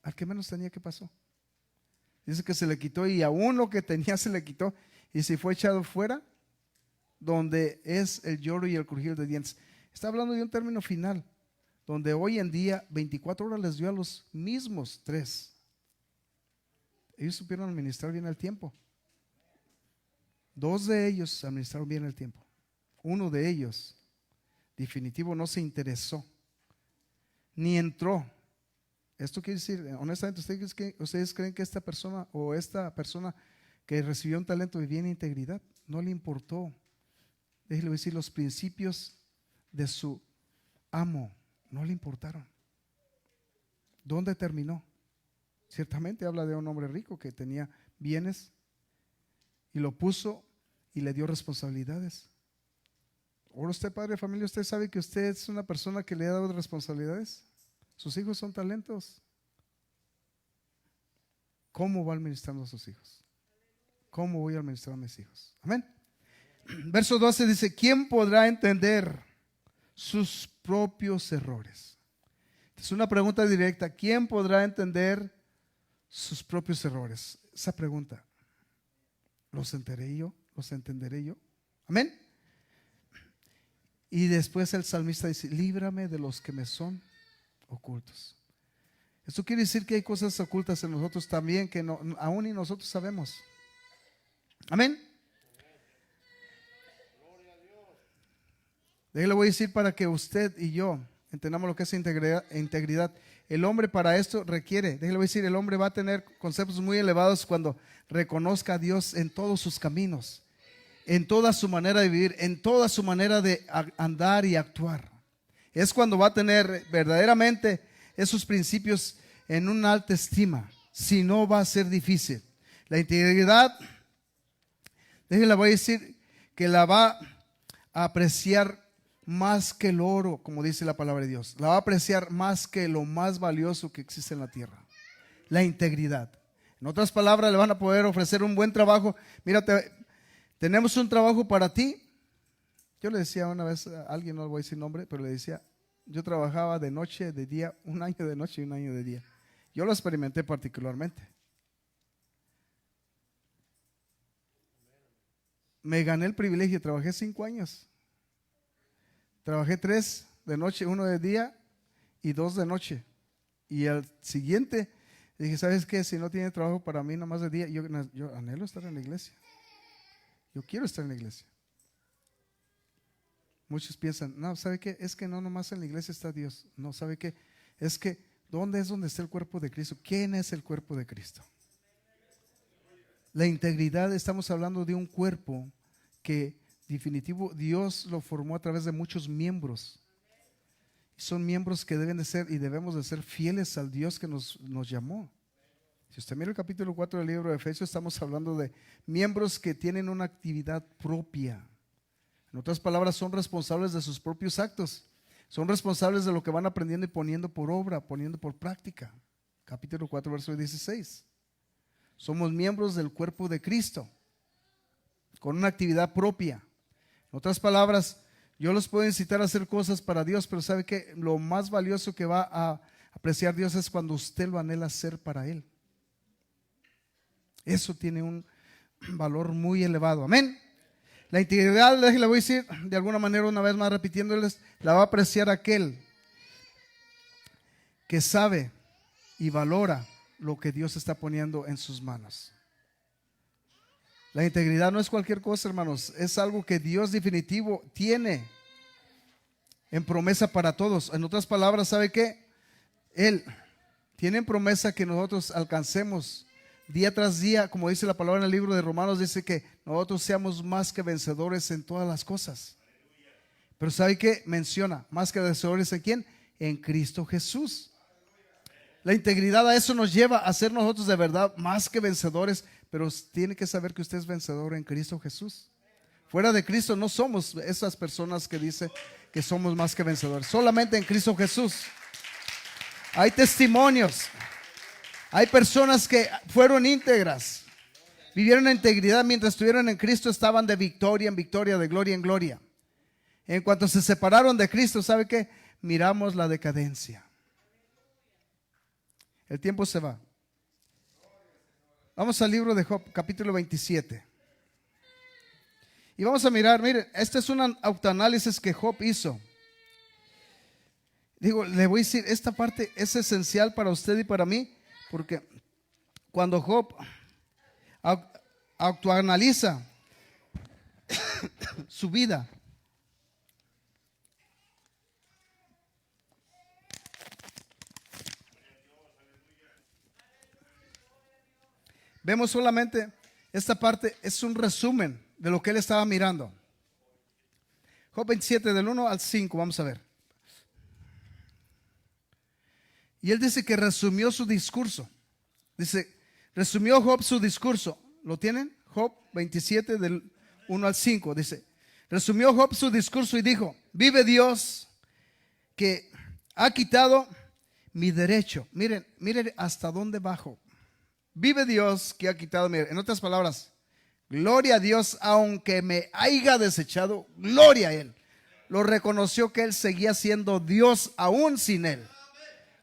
Al que menos tenía, ¿qué pasó? Dice que se le quitó, y aún lo que tenía se le quitó, y se fue echado fuera, donde es el lloro y el crujir de dientes. Está hablando de un término final, donde hoy en día 24 horas les dio a los mismos 3. Ellos supieron administrar bien el tiempo. 2 de ellos administraron bien el tiempo. 1 de ellos, definitivo, no se interesó, ni entró. Esto quiere decir, honestamente, ¿ustedes creen que esta persona que recibió un talento vivía en integridad? No le importó. Déjelo decir, los principios de su amo no le importaron. ¿Dónde terminó? Ciertamente habla de un hombre rico que tenía bienes y lo puso y le dio responsabilidades. Ahora usted, padre de familia, usted sabe que usted es una persona que le ha dado responsabilidades. Sus hijos son talentos. ¿Cómo va administrando a sus hijos? ¿Cómo voy a administrar a mis hijos? Amén. Verso 12 dice: ¿quién podrá entender sus propios errores? Es una pregunta directa. ¿Quién podrá entender sus propios errores? Esa pregunta, ¿los entenderé yo? ¿Los entenderé yo? Amén. Y después el salmista dice: líbrame de los que me son ocultos. Esto quiere decir que hay cosas ocultas en nosotros también que no, aún ni nosotros sabemos. Amén. Le voy a decir para que usted y yo entendamos lo que es integridad. El hombre para esto requiere, déjale voy a decir, el hombre va a tener conceptos muy elevados cuando reconozca a Dios en todos sus caminos, en toda su manera de vivir, en toda su manera de andar y actuar. Es cuando va a tener verdaderamente esos principios en una alta estima. Si no, va a ser difícil. La integridad, déjale voy a decir que la va a apreciar más que el oro, como dice la palabra de Dios. La va a apreciar más que lo más valioso que existe en la tierra. La integridad. En otras palabras, le van a poder ofrecer un buen trabajo. Mírate, tenemos un trabajo para ti. Yo le decía una vez a alguien, no voy a decir nombre, pero le decía, yo trabajaba de noche, de día, 1 año de noche y 1 año de día. Yo lo experimenté particularmente. Me gané el privilegio, trabajé 5 años. Trabajé 3 de noche, 1 de día y 2 de noche. Y al siguiente dije, ¿sabes qué? Si no tiene trabajo para mí nomás de día, yo anhelo estar en la iglesia. Yo quiero estar en la iglesia. Muchos piensan, no, ¿sabe qué? Es que no nomás en la iglesia está Dios. No, ¿sabe qué? Es que, ¿dónde es donde está el cuerpo de Cristo? ¿Quién es el cuerpo de Cristo? La integridad, estamos hablando de un cuerpo que definitivo Dios lo formó a través de muchos miembros. Son miembros que deben de ser y debemos de ser fieles al Dios que nos llamó. Si usted mira el capítulo 4 del libro de Efesios, estamos hablando de miembros que tienen una actividad propia. En otras palabras, son responsables de sus propios actos. Son responsables de lo que van aprendiendo y poniendo por obra, poniendo por práctica. Capítulo 4, verso 16. Somos miembros del cuerpo de Cristo, con una actividad propia. En otras palabras, yo los puedo incitar a hacer cosas para Dios, pero ¿sabe qué? Lo más valioso que va a apreciar Dios es cuando usted lo anhela hacer para Él. Eso tiene un valor muy elevado. Amén. La integridad, le voy a decir de alguna manera, una vez más repitiéndoles, la va a apreciar aquel que sabe y valora lo que Dios está poniendo en sus manos. La integridad no es cualquier cosa, hermanos, es algo que Dios definitivo tiene en promesa para todos. En otras palabras, ¿sabe qué? Él tiene en promesa que nosotros alcancemos día tras día, como dice la palabra en el libro de Romanos, dice que nosotros seamos más que vencedores en todas las cosas. Pero ¿sabe qué? Menciona, más que vencedores ¿en quién? En Cristo Jesús. La integridad a eso nos lleva a ser nosotros de verdad más que vencedores, pero tiene que saber que usted es vencedor en Cristo Jesús. Fuera de Cristo no somos esas personas que dicen que somos más que vencedores. Solamente en Cristo Jesús. Hay testimonios. Hay personas que fueron íntegras. Vivieron en integridad mientras estuvieron en Cristo, estaban de victoria en victoria, de gloria en gloria. En cuanto se separaron de Cristo, ¿sabe qué? Miramos la decadencia. El tiempo se va. Vamos al libro de Job, capítulo 27. Y vamos a mirar, miren, este es un autoanálisis que Job hizo. Digo, le voy a decir, esta parte es esencial para usted y para mí, porque cuando Job autoanaliza su vida, vemos solamente esta parte, es un resumen de lo que él estaba mirando. Job 27 del 1 al 5, vamos a ver. Y él dice que resumió su discurso. Dice, resumió Job su discurso. ¿Lo tienen? Job 27 del 1 al 5. Dice, resumió Job su discurso y dijo, vive Dios que ha quitado mi derecho. Miren hasta dónde bajo. Vive Dios que ha quitado mi derecho. En otras palabras, gloria a Dios aunque me haya desechado, gloria a Él. Lo reconoció que Él seguía siendo Dios aún sin Él.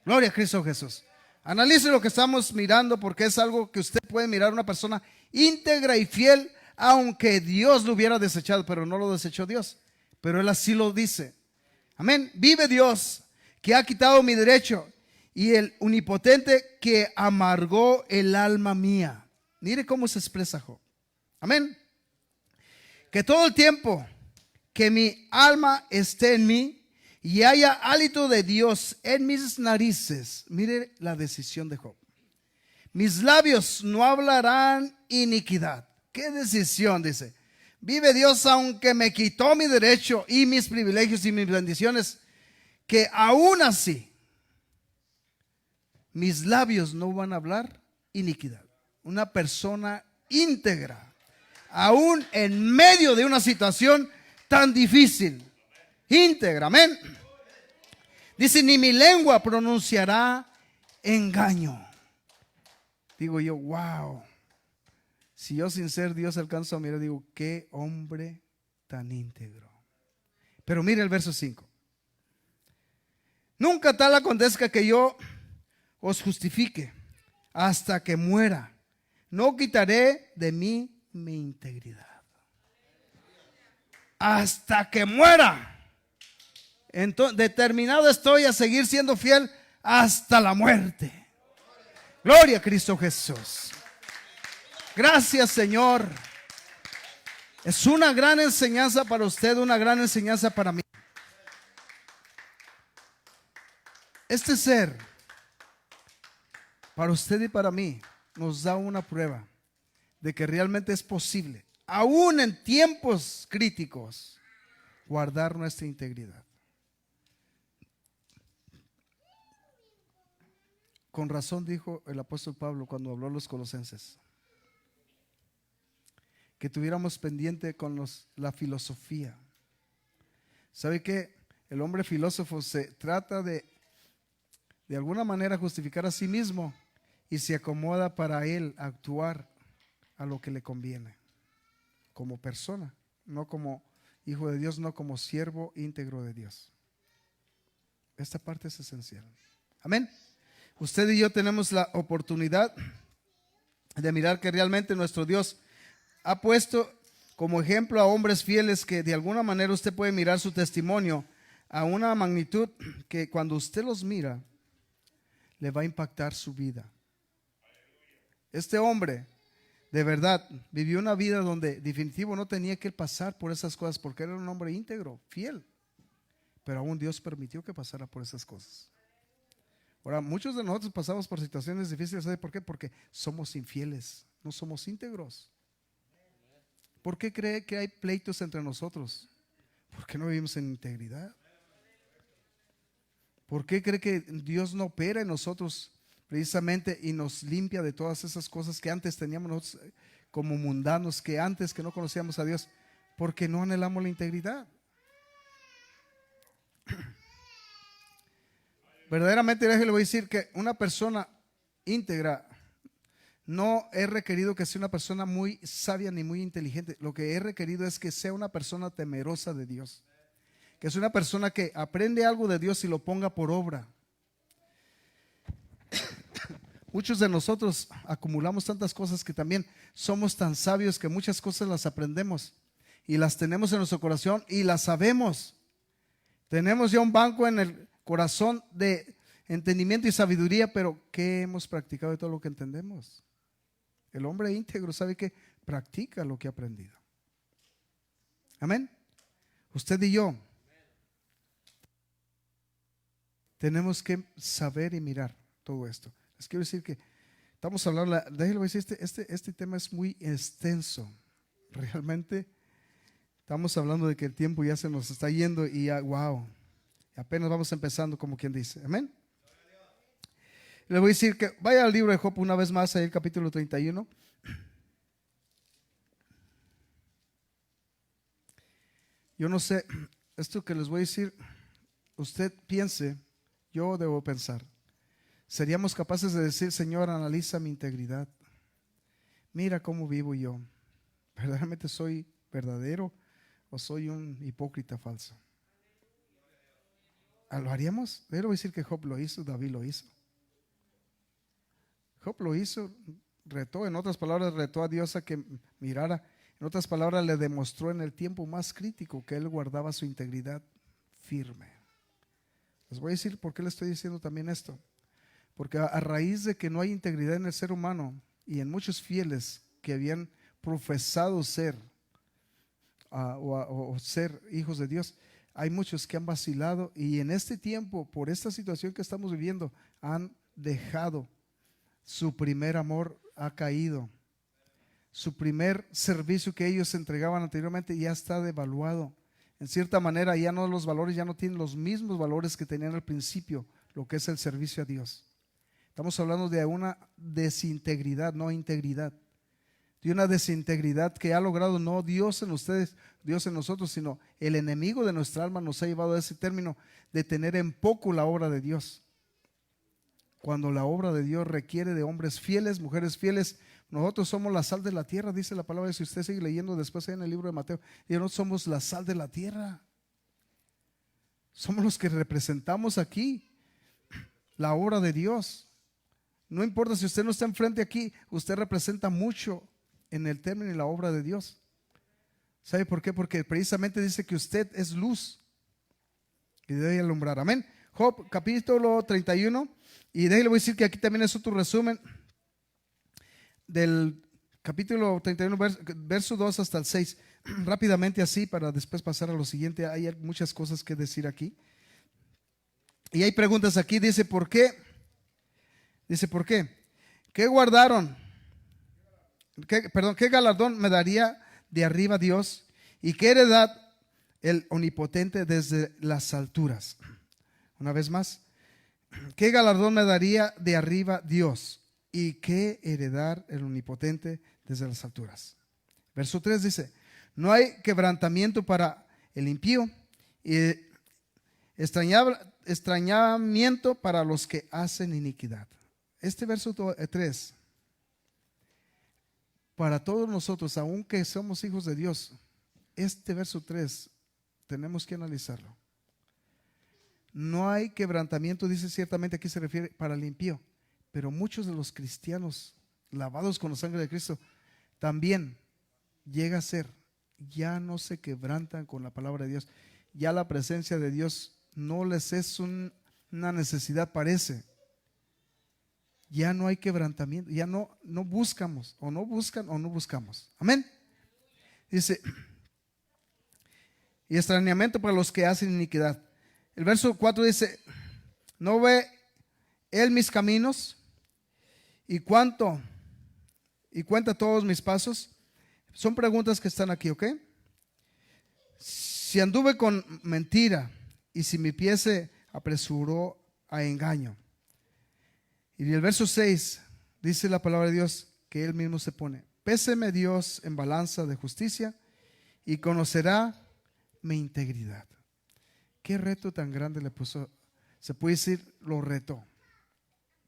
Gloria a Cristo Jesús. Analice lo que estamos mirando porque es algo que usted puede mirar, una persona íntegra y fiel aunque Dios lo hubiera desechado, pero no lo desechó Dios, pero Él así lo dice. Amén. Vive Dios que ha quitado mi derecho y el omnipotente que amargó el alma mía. Mire cómo se expresa Job. Amén. Que todo el tiempo que mi alma esté en mí y haya hálito de Dios en mis narices. Mire la decisión de Job. Mis labios no hablarán iniquidad. ¿Qué decisión? Dice. Vive Dios aunque me quitó mi derecho y mis privilegios y mis bendiciones, que aún así mis labios no van a hablar iniquidad. Una persona íntegra, aún en medio de una situación tan difícil, íntegra, amén. Dice, ni mi lengua pronunciará engaño. Digo yo, wow. Si yo sin ser Dios alcanzo a mirar, digo, qué hombre tan íntegro. Pero mire el verso 5. Nunca tal acontezca que yo os justifique hasta que muera. No quitaré de mí mi integridad. Hasta que muera. Entonces, determinado estoy a seguir siendo fiel hasta la muerte. Gloria a Cristo Jesús. Gracias, Señor. Es una gran enseñanza para usted, una gran enseñanza para mí. Este ser, para usted y para mí, nos da una prueba de que realmente es posible, aún en tiempos críticos, guardar nuestra integridad. Con razón dijo el apóstol Pablo cuando habló a los colosenses, que tuviéramos pendiente con la filosofía. ¿Sabe qué? El hombre filósofo se trata de alguna manera justificar a sí mismo y se acomoda para él actuar a lo que le conviene, como persona, no como hijo de Dios, no como siervo íntegro de Dios. Esta parte es esencial. Amén. Usted y yo tenemos la oportunidad de mirar que realmente nuestro Dios ha puesto como ejemplo a hombres fieles que de alguna manera usted puede mirar su testimonio a una magnitud que cuando usted los mira le va a impactar su vida. Este hombre de verdad vivió una vida donde definitivo no tenía que pasar por esas cosas porque era un hombre íntegro, fiel. pero aún Dios permitió que pasara por esas cosas. Ahora, muchos de nosotros pasamos por situaciones difíciles. ¿Sabe por qué? Porque somos infieles, no somos íntegros. ¿Por qué cree que hay pleitos entre nosotros? Porque no vivimos en integridad. ¿Por qué cree que Dios no opera en nosotros precisamente y nos limpia de todas esas cosas que antes teníamos nosotros como mundanos, que antes que no conocíamos a Dios? Porque no anhelamos la integridad. Verdaderamente le voy a decir que una persona íntegra no es requerido que sea una persona muy sabia ni muy inteligente. Lo que es requerido es que sea una persona temerosa de Dios, que es una persona que aprende algo de Dios y lo ponga por obra. Muchos de nosotros acumulamos tantas cosas que también somos tan sabios que muchas cosas las aprendemos y las tenemos en nuestro corazón y las sabemos. Tenemos ya un banco en el corazón de entendimiento y sabiduría, pero ¿qué hemos practicado de todo lo que entendemos? El hombre íntegro sabe que practica lo que ha aprendido. Amén. Usted y yo tenemos que saber y mirar todo esto. Les quiero decir que estamos hablando, déjenme decir, este tema es muy extenso. Realmente estamos hablando de que el tiempo ya se nos está yendo y ya, wow, apenas vamos empezando, como quien dice. Amén. Le voy a decir que vaya al libro de Job una vez más, ahí el capítulo 31. Yo no sé, esto que les voy a decir, usted piense, yo debo pensar. Seríamos capaces de decir: Señor, analiza mi integridad. Mira cómo vivo yo. ¿Verdaderamente soy verdadero o soy un hipócrita falso? ¿Lo haríamos? Debo decir que Job lo hizo, David lo hizo. Job lo hizo, retó, en otras palabras, retó a Dios a que mirara. En otras palabras, le demostró en el tiempo más crítico que él guardaba su integridad firme. Les voy a decir por qué le estoy diciendo también esto. Porque a raíz de que no hay integridad en el ser humano y en muchos fieles que habían profesado ser o ser hijos de Dios, hay muchos que han vacilado y en este tiempo, por esta situación que estamos viviendo, han dejado su primer amor, ha caído. Su primer servicio que ellos entregaban anteriormente ya está devaluado. En cierta manera ya no, los valores ya no tienen los mismos valores que tenían al principio, lo que es el servicio a Dios. Estamos hablando de una desintegridad, no integridad. De una desintegridad que ha logrado no Dios en ustedes, Dios en nosotros, sino el enemigo de nuestra alma nos ha llevado a ese término de tener en poco la obra de Dios. Cuando la obra de Dios requiere de hombres fieles, mujeres fieles. Nosotros somos la sal de la tierra, dice la palabra. Si usted sigue leyendo después ahí en el libro de Mateo, y nosotros somos la sal de la tierra. Somos los que representamos aquí la obra de Dios. No importa si usted no está enfrente aquí, usted representa mucho en el término y la obra de Dios. ¿Sabe por qué? Porque precisamente dice que usted es luz y debe alumbrar. Amén. Job capítulo 31. Y déjale, voy a decir que aquí también es otro resumen del capítulo 31, verso 2 hasta el 6. Rápidamente así, para después pasar a lo siguiente. Hay muchas cosas que decir aquí. Y hay preguntas aquí. Dice, ¿por qué? Dice, ¿por qué? ¿Qué guardaron? ¿Qué galardón me daría de arriba Dios? ¿Y qué heredad el omnipotente desde las alturas? Una vez más, ¿qué galardón me daría de arriba Dios? ¿Y qué heredar el omnipotente desde las alturas? Verso 3 dice, no hay quebrantamiento para el impío y extrañamiento para los que hacen iniquidad. Este verso 3, para todos nosotros, aunque somos hijos de Dios, este verso 3 tenemos que analizarlo. No hay quebrantamiento, dice ciertamente, aquí se refiere para el impío, pero muchos de los cristianos lavados con la sangre de Cristo también llega a ser, ya no se quebrantan con la palabra de Dios, ya la presencia de Dios no les es una necesidad, parece. Ya no hay quebrantamiento, ya no buscamos, o no buscan o no buscamos. Amén. Dice, y extrañamiento para los que hacen iniquidad. El verso 4 dice, ¿no ve él mis caminos? ¿Y cuenta todos mis pasos? Son preguntas que están aquí, ¿ok? Si anduve con mentira y si mi pie se apresuró a engaño. Y el verso 6 dice la palabra de Dios que él mismo se pone, péseme Dios en balanza de justicia y conocerá mi integridad. Qué reto tan grande le puso, se puede decir, lo retó.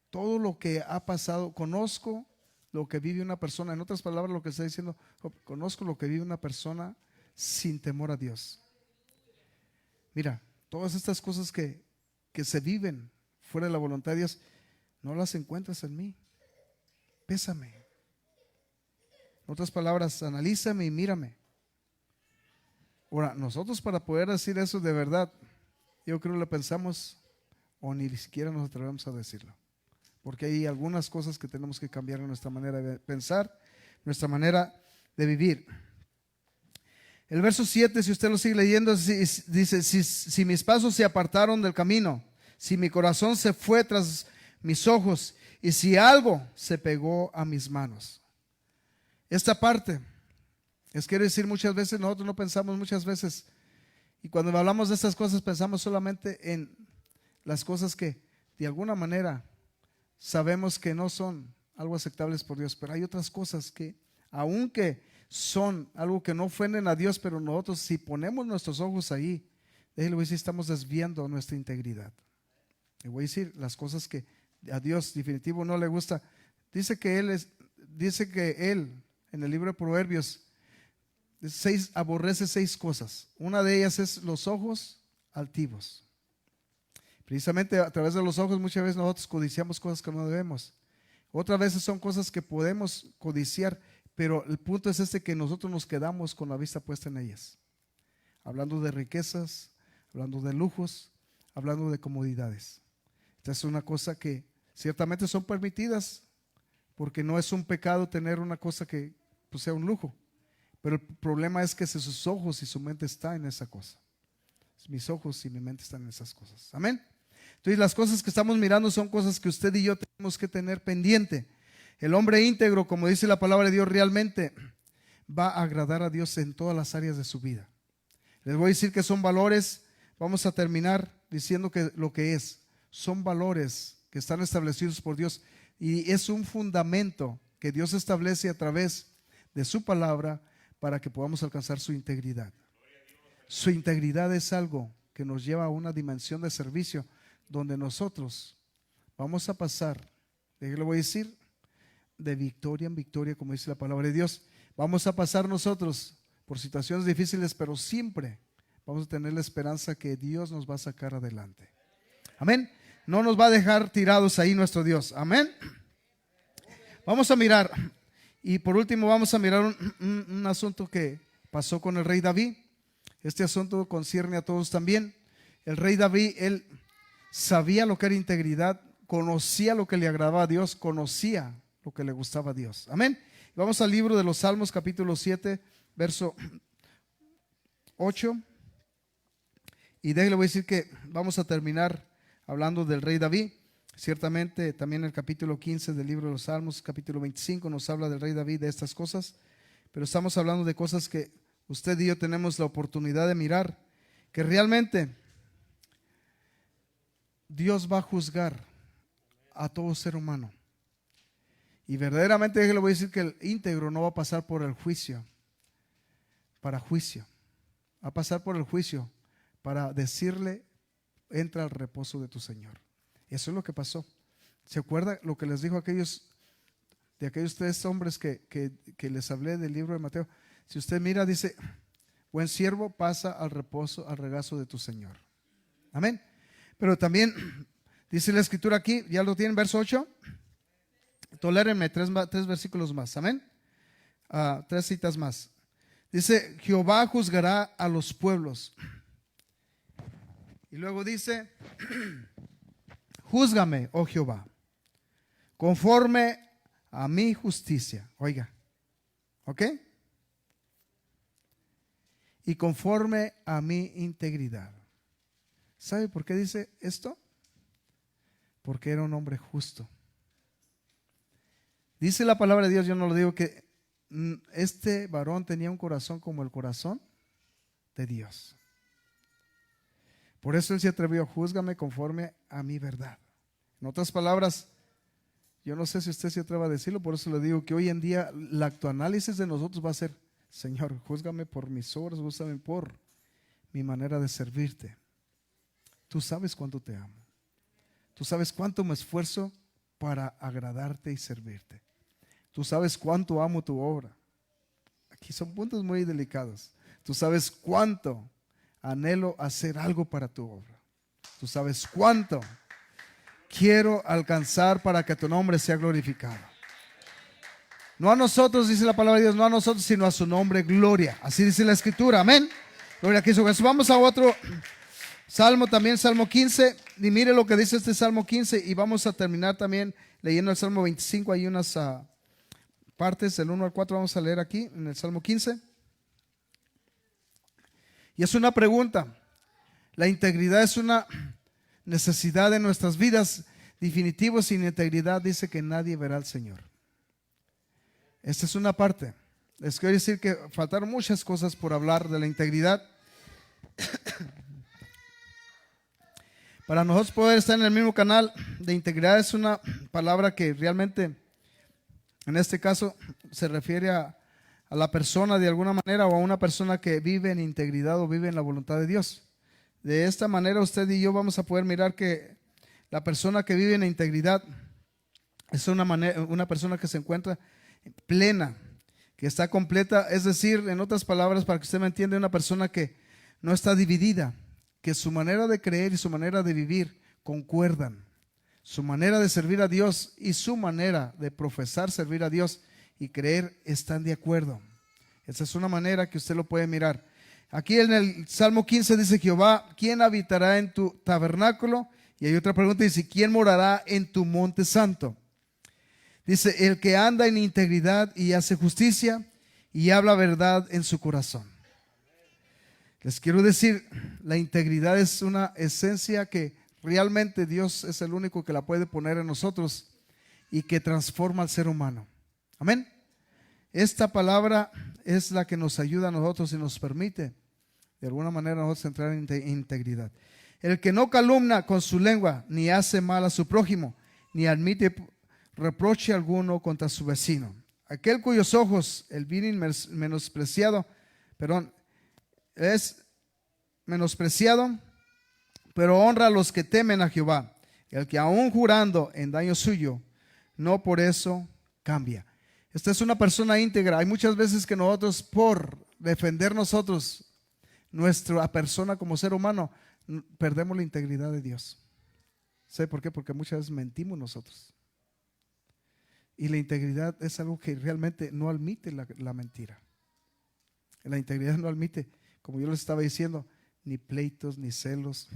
Todo lo que ha pasado, conozco lo que vive una persona. En otras palabras, lo que está diciendo, conozco lo que vive una persona sin temor a Dios. Mira, todas estas cosas que se viven fuera de la voluntad de Dios, no las encuentras en mí. Pésame. En otras palabras, analízame y mírame. Ahora, nosotros para poder decir eso de verdad, yo creo que lo pensamos o ni siquiera nos atrevemos a decirlo. Porque hay algunas cosas que tenemos que cambiar en nuestra manera de pensar, nuestra manera de vivir. El verso 7, si usted lo sigue leyendo, dice, si mis pasos se apartaron del camino, si mi corazón se fue tras mis ojos y si algo se pegó a mis manos. Esta parte, quiero decir, muchas veces nosotros no pensamos muchas veces, y cuando hablamos de estas cosas pensamos solamente en las cosas que de alguna manera sabemos que no son algo aceptables por Dios, pero hay otras cosas que aunque son algo que no ofenden a Dios, pero nosotros si ponemos nuestros ojos ahí, déjale decir, estamos desviando nuestra integridad. Le voy a decir las cosas que a Dios definitivo no le gusta. Dice que él en el libro de Proverbios aborrece 6 cosas. Una de ellas es los ojos altivos. Precisamente a través de los ojos muchas veces nosotros codiciamos cosas que no debemos. Otras veces son cosas que podemos codiciar, pero el punto es que nosotros nos quedamos con la vista puesta en ellas. Hablando de riquezas, hablando de lujos, hablando de comodidades. Esta es una cosa que ciertamente son permitidas, porque no es un pecado tener una cosa que pues, sea un lujo. Pero el problema es que si sus ojos y su mente está en esa cosa. Mis ojos y mi mente están en esas cosas. Amén. Entonces las cosas que estamos mirando son cosas que usted y yo tenemos que tener pendiente. El hombre íntegro, como dice la palabra de Dios, realmente va a agradar a Dios en todas las áreas de su vida. Les voy a decir que son valores. Vamos a terminar diciendo que lo que son valores que están establecidos por Dios y es un fundamento que Dios establece a través de su palabra para que podamos alcanzar su integridad. Su integridad es algo que nos lleva a una dimensión de servicio donde nosotros vamos a pasar, ¿de qué le voy a decir? De victoria en victoria, como dice la palabra de Dios. Vamos a pasar nosotros por situaciones difíciles, pero siempre vamos a tener la esperanza que Dios nos va a sacar adelante. Amén. No nos va a dejar tirados ahí nuestro Dios. Amén. Vamos a mirar, y por último vamos a mirar un asunto que pasó con el rey David. Este asunto concierne a todos también. El rey David, él sabía lo que era integridad, conocía lo que le agradaba a Dios, conocía lo que le gustaba a Dios. Amén. Vamos al libro de los Salmos, capítulo 7, verso 8. Y déjale, voy a decir que vamos a terminar hablando del rey David. Ciertamente también el capítulo 15 del libro de los Salmos, capítulo 25, nos habla del rey David de estas cosas. Pero estamos hablando de cosas que usted y yo tenemos la oportunidad de mirar, que realmente Dios va a juzgar a todo ser humano. Y verdaderamente le voy a decir que el íntegro no va a pasar por el juicio para juicio, va a pasar por el juicio para decirle, entra al reposo de tu Señor. Eso es lo que pasó. ¿Se acuerda lo que les dijo aquellos 3 hombres que les hablé del libro de Mateo? Si usted mira, dice, buen siervo, pasa al reposo, al regazo de tu Señor. Amén. Pero también dice la escritura aquí, ya lo tienen, verso 8. Tolérenme 3 versículos más. Amén. 3 citas más. Dice, Jehová juzgará a los pueblos. Y luego dice, júzgame, oh Jehová, conforme a mi justicia. Oiga, ¿ok? Y conforme a mi integridad. ¿Sabe por qué dice esto? Porque era un hombre justo. Dice la palabra de Dios, yo no lo digo, que este varón tenía un corazón como el corazón de Dios. Por eso él se atrevió: júzgame conforme a mi verdad. En otras palabras, yo no sé si usted se atreva a decirlo, por eso le digo que hoy en día el autoanálisis de nosotros va a ser: Señor, júzgame por mis obras, júzgame por mi manera de servirte. Tú sabes cuánto te amo. Tú sabes cuánto me esfuerzo para agradarte y servirte. Tú sabes cuánto amo tu obra. Aquí son puntos muy delicados. Tú sabes cuánto anhelo hacer algo para tu obra. Tú sabes cuánto quiero alcanzar para que tu nombre sea glorificado. No a nosotros, dice la palabra de Dios, no a nosotros, sino a su nombre, gloria. Así dice la Escritura, amén. Gloria a Cristo Jesús. Vamos a otro salmo también, Salmo 15. Y mire lo que dice este Salmo 15. Y vamos a terminar también leyendo el Salmo 25. Hay unas partes del 1 al 4 vamos a leer aquí en el Salmo 15. Y es una pregunta. La integridad es una necesidad de nuestras vidas. Definitivo, sin integridad dice que nadie verá al Señor. Esta es una parte. Les quiero decir que faltaron muchas cosas por hablar de la integridad. Para nosotros poder estar en el mismo canal de integridad es una palabra que realmente en este caso se refiere a la persona de alguna manera, o a una persona que vive en integridad o vive en la voluntad de Dios. De esta manera usted y yo vamos a poder mirar que la persona que vive en integridad es una persona que se encuentra plena, que está completa, es decir, en otras palabras, para que usted me entienda, una persona que no está dividida, que su manera de creer y su manera de vivir concuerdan. Su manera de servir a Dios y su manera de profesar servir a Dios y creer están de acuerdo. Esa es una manera que usted lo puede mirar. Aquí en el Salmo 15 dice: Jehová, ¿quién habitará en tu tabernáculo? Y hay otra pregunta, dice: ¿quién morará en tu monte santo? Dice: el que anda en integridad y hace justicia y habla verdad en su corazón. Les quiero decir, la integridad es una esencia que realmente Dios es el único que la puede poner en nosotros y que transforma al ser humano. Amén. Esta palabra es la que nos ayuda a nosotros y nos permite de alguna manera nosotros entrar en integridad. El que no calumnia con su lengua, ni hace mal a su prójimo, ni admite reproche alguno contra su vecino. Aquel cuyos ojos el bien menospreciado, es menospreciado, pero honra a los que temen a Jehová. El que aún jurando en daño suyo, no por eso cambia. Esta es una persona íntegra. Hay muchas veces que nosotros, por defender nosotros nuestra persona como ser humano, perdemos la integridad de Dios. ¿Sabe por qué? Porque muchas veces mentimos nosotros. Y la integridad es algo que realmente no admite la mentira. La integridad no admite, como yo les estaba diciendo, ni pleitos, ni celos.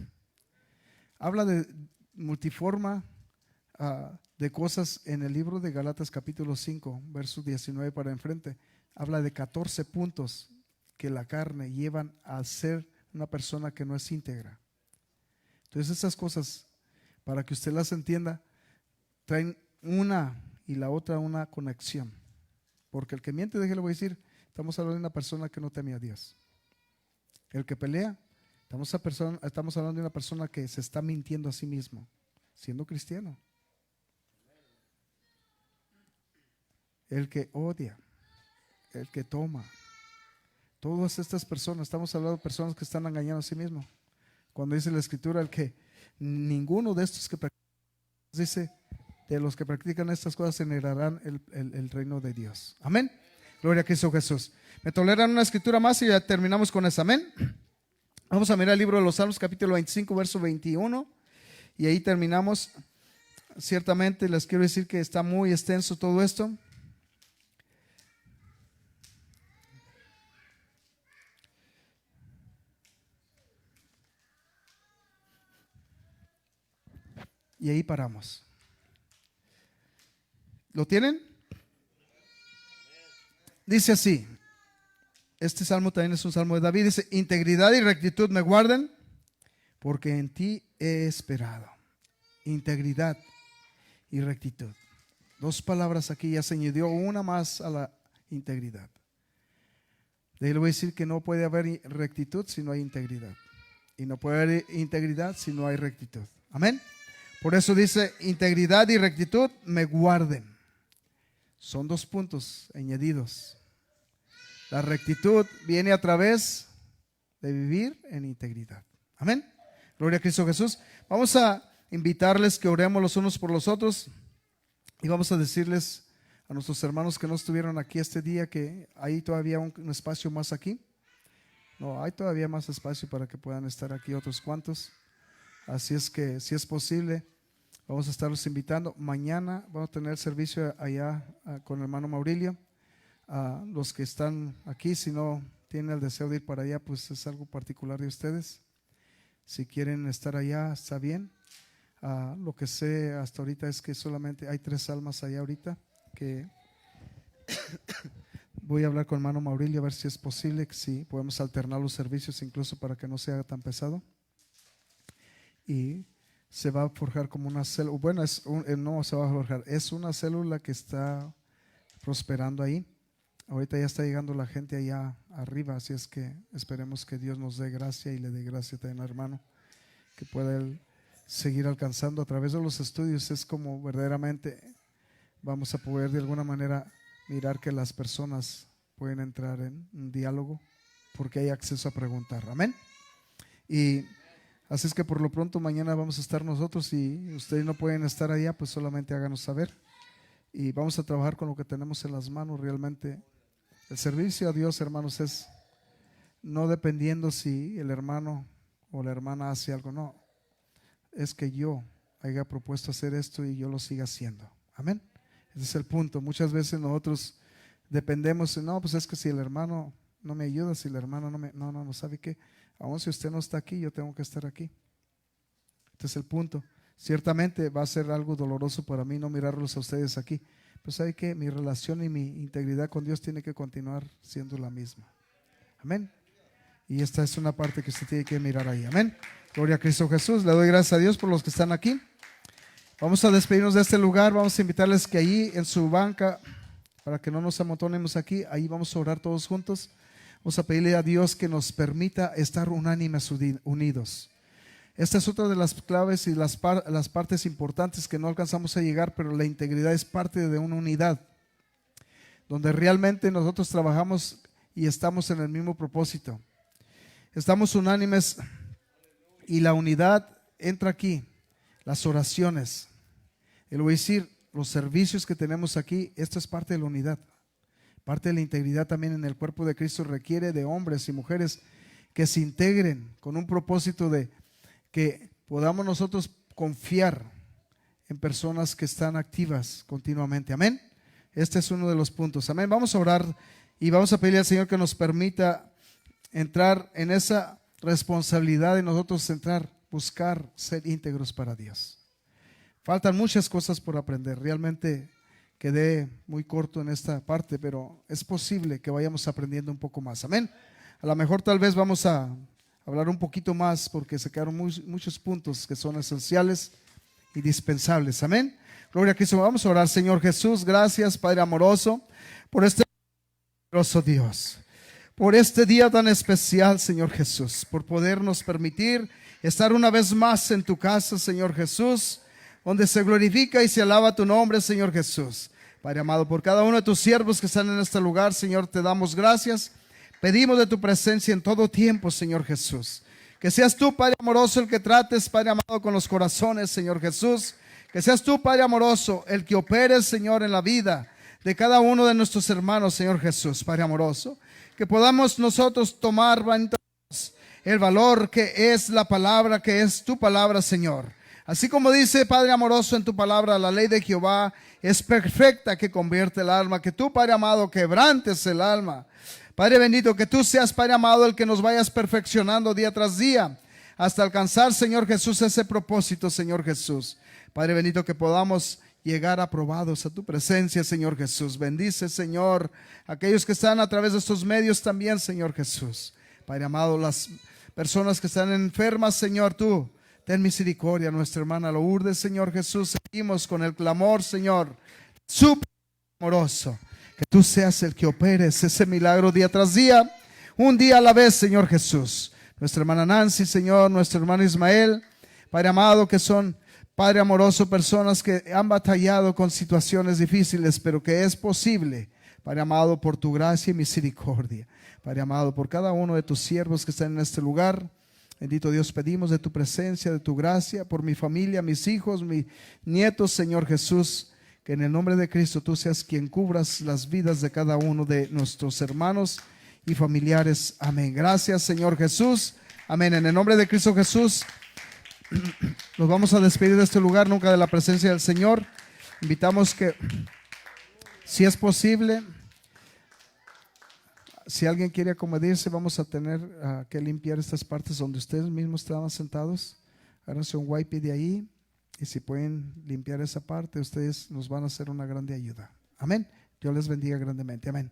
Habla de multiforma de cosas en el libro de Gálatas capítulo 5, versos 19 para enfrente. Habla de 14 puntos que la carne llevan a ser una persona que no es íntegra. Entonces esas cosas, para que usted las entienda, traen una y la otra una conexión. Porque el que miente, déjale, voy a decir, estamos hablando de una persona que no teme a Dios. El que pelea, estamos hablando de una persona que se está mintiendo a sí mismo, siendo cristiano. El que odia, el que toma, todas estas personas, estamos hablando de personas que están engañando a sí mismos. Cuando dice la Escritura, el que ninguno de estos que practican, dice, de los que practican estas cosas heredarán el reino de Dios. Amén. Gloria a Cristo Jesús. Me toleran una escritura más y ya terminamos con esa. Amén. Vamos a mirar el libro de los Salmos, capítulo 25, verso 21. Y ahí terminamos. Ciertamente les quiero decir que está muy extenso todo esto. Y ahí paramos. ¿Lo tienen? Dice así. Este salmo también es un salmo de David. Dice: integridad y rectitud me guarden, porque en ti he esperado. Integridad y rectitud. Dos palabras aquí, ya se añadió una más a la integridad. De ahí le voy a decir que no puede haber rectitud si no hay integridad. Y no puede haber integridad si no hay rectitud. Amén. Por eso dice, integridad y rectitud me guarden. Son dos puntos añadidos. La rectitud viene a través de vivir en integridad. Amén. Gloria a Cristo Jesús. Vamos a invitarles que oremos los unos por los otros. Y vamos a decirles a nuestros hermanos que no estuvieron aquí este día que hay todavía un espacio más aquí. No, hay todavía más espacio para que puedan estar aquí otros cuantos. Así es que si es posible, vamos a estarlos invitando. Mañana vamos a tener servicio allá con el hermano Maurilio. A los que están aquí, si no tienen el deseo de ir para allá, pues es algo particular de ustedes. Si quieren estar allá, está bien. Lo que sé hasta ahorita es que solamente hay 3 almas allá ahorita, que voy a hablar con el hermano Maurilio a ver si es posible, si podemos alternar los servicios incluso para que no sea tan pesado. Y se va a forjar como una célula, bueno, no se va a forjar, es una célula que está prosperando ahí. Ahorita ya está llegando la gente allá arriba, así es que esperemos que Dios nos dé gracia y le dé gracia también al hermano, que pueda él seguir alcanzando a través de los estudios. Es como verdaderamente vamos a poder de alguna manera mirar que las personas pueden entrar en un diálogo porque hay acceso a preguntar. Amén. Y así es que por lo pronto mañana vamos a estar nosotros. Y ustedes no pueden estar allá, pues solamente háganos saber. Y vamos a trabajar con lo que tenemos en las manos. Realmente el servicio a Dios, hermanos, es no dependiendo si el hermano o la hermana hace algo. No, es que yo haya propuesto hacer esto y yo lo siga haciendo. Amén. Ese es el punto. Muchas veces nosotros dependemos, no, pues es que si el hermano no me ayuda, si el hermano no sabe qué, aún si usted no está aquí, yo tengo que estar aquí. Este es el punto. Ciertamente va a ser algo doloroso para mí no mirarlos a ustedes aquí, pues sabe que mi relación y mi integridad con Dios tiene que continuar siendo la misma. Amén. Y esta es una parte que usted tiene que mirar ahí. Amén. Gloria a Cristo Jesús. Le doy gracias a Dios por los que están aquí. Vamos a despedirnos de este lugar. Vamos a invitarles que allí en su banca, para que no nos amontonemos aquí, ahí vamos a orar todos juntos. Vamos a pedirle a Dios que nos permita estar unánimes, unidos. Esta es otra de las claves y las partes importantes que no alcanzamos a llegar, pero la integridad es parte de una unidad, donde realmente nosotros trabajamos y estamos en el mismo propósito. Estamos unánimes y la unidad entra aquí, las oraciones. Y le voy a decir, los servicios que tenemos aquí, esto es parte de la unidad. Parte de la integridad también en el cuerpo de Cristo requiere de hombres y mujeres que se integren con un propósito de que podamos nosotros confiar en personas que están activas continuamente. Amén. Este es uno de los puntos. Amén. Vamos a orar y vamos a pedirle al Señor que nos permita entrar en esa responsabilidad de nosotros buscar ser íntegros para Dios. Faltan muchas cosas por aprender. Realmente quedé muy corto en esta parte, pero es posible que vayamos aprendiendo un poco más. Amén. A lo mejor tal vez vamos a hablar un poquito más porque se quedaron muchos puntos que son esenciales y dispensables. Amén. Gloria a Cristo. Vamos a orar. Señor Jesús, gracias, Padre amoroso, por este amoroso Dios, por este día tan especial, Señor Jesús, por podernos permitir estar una vez más en tu casa, Señor Jesús, donde se glorifica y se alaba tu nombre, Señor Jesús. Padre amado, por cada uno de tus siervos que están en este lugar, Señor, te damos gracias. Pedimos de tu presencia en todo tiempo, Señor Jesús. Que seas tú, Padre amoroso, el que trates, Padre amado, con los corazones, Señor Jesús. Que seas tú, Padre amoroso, el que operes, Señor, en la vida de cada uno de nuestros hermanos, Señor Jesús, Padre amoroso. Que podamos nosotros tomar el valor que es la palabra, que es tu palabra, Señor. Así como dice, Padre amoroso, en tu palabra, la ley de Jehová es perfecta, que convierte el alma. Que tú, Padre amado, quebrantes el alma. Padre bendito, que tú seas, Padre amado, el que nos vayas perfeccionando día tras día hasta alcanzar, Señor Jesús, ese propósito, Señor Jesús. Padre bendito, que podamos llegar aprobados a tu presencia, Señor Jesús. Bendice, Señor, aquellos que están a través de estos medios también, Señor Jesús. Padre amado, las Personas que están enfermas, Señor, tú ten misericordia. Nuestra hermana Lourdes, Señor Jesús, seguimos con el clamor, Señor, súper amoroso, que tú seas el que operes ese milagro día tras día, un día a la vez, Señor Jesús. Nuestra hermana Nancy, Señor, nuestro hermano Ismael, Padre amado, que son, Padre amoroso, personas que han batallado con situaciones difíciles, pero que es posible, Padre amado, por tu gracia y misericordia. Padre amado, por cada uno de tus siervos que están en este lugar, bendito Dios, pedimos de tu presencia, de tu gracia, por mi familia, mis hijos, mis nietos, Señor Jesús, que en el nombre de Cristo tú seas quien cubras las vidas de cada uno de nuestros hermanos y familiares. Amén. Gracias, Señor Jesús. Amén. En el nombre de Cristo Jesús, nos vamos a despedir de este lugar, nunca de la presencia del Señor. Invitamos que, si es posible, si alguien quiere acomodarse, vamos a tener que limpiar estas partes donde ustedes mismos estaban sentados. Háganse un wipe de ahí. Y si pueden limpiar esa parte, ustedes nos van a hacer una grande ayuda. Amén. Dios les bendiga grandemente. Amén.